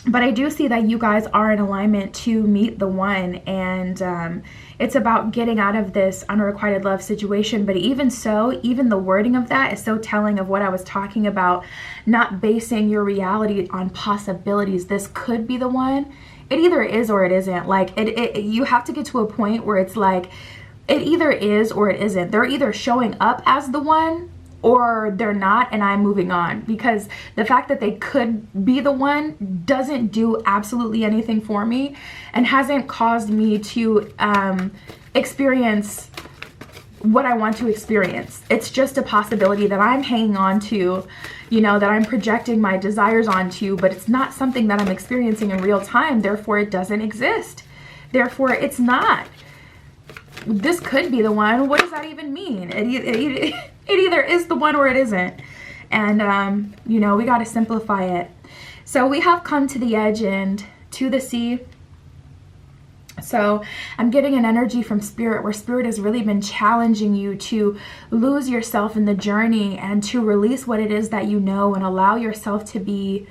Speaker 1: But I do see that you guys are in alignment to meet the one, and it's about getting out of this unrequited love situation. But even so, even the wording of that is so telling of what I was talking about, not basing your reality on possibilities. This could be the one. It either is or it isn't. Like you have to get to a point where it's like it either is or it isn't. They're either showing up as the one or they're not, and I'm moving on. Because the fact that they could be the one doesn't do absolutely anything for me and hasn't caused me to experience what I want to experience. It's just a possibility that I'm hanging on to, you know, that I'm projecting my desires onto, but it's not something that I'm experiencing in real time. Therefore, it doesn't exist. Therefore, it's not. This could be the one. What does that even mean? It either is the one or it isn't. And, you know, we got to simplify it. So we have come to the edge and to the sea. So I'm getting an energy from Spirit where Spirit has really been challenging you to lose yourself in the journey and to release what it is that you know and allow yourself to be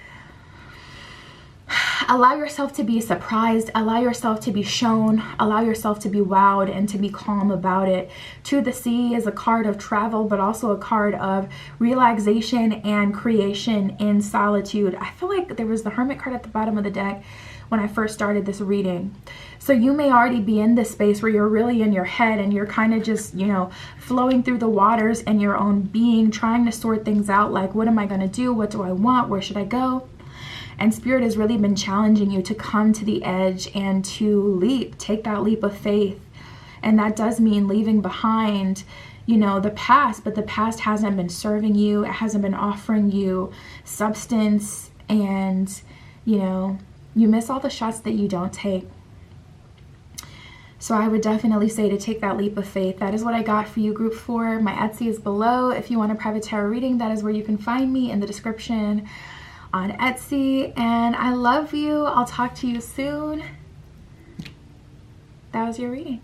Speaker 1: surprised, allow yourself to be shown, allow yourself to be wowed, and to be calm about it. To the Sea is a card of travel, but also a card of relaxation and creation in solitude. I feel like there was the Hermit card at the bottom of the deck when I first started this reading. So you may already be in this space where you're really in your head and you're kind of just, you know, flowing through the waters in your own being, trying to sort things out, like, what am I going to do? What do I want? Where should I go? And Spirit has really been challenging you to come to the edge and to take that leap of faith. And that does mean leaving behind, you know, the past, but the past hasn't been serving you. It hasn't been offering you substance, and, you know, you miss all the shots that you don't take. So I would definitely say to take that leap of faith. That is what I got for you, group 4. My Etsy is below. If you want a private tarot reading, that is where you can find me, in the description on Etsy. And I love you. I'll talk to you soon. That was your reading.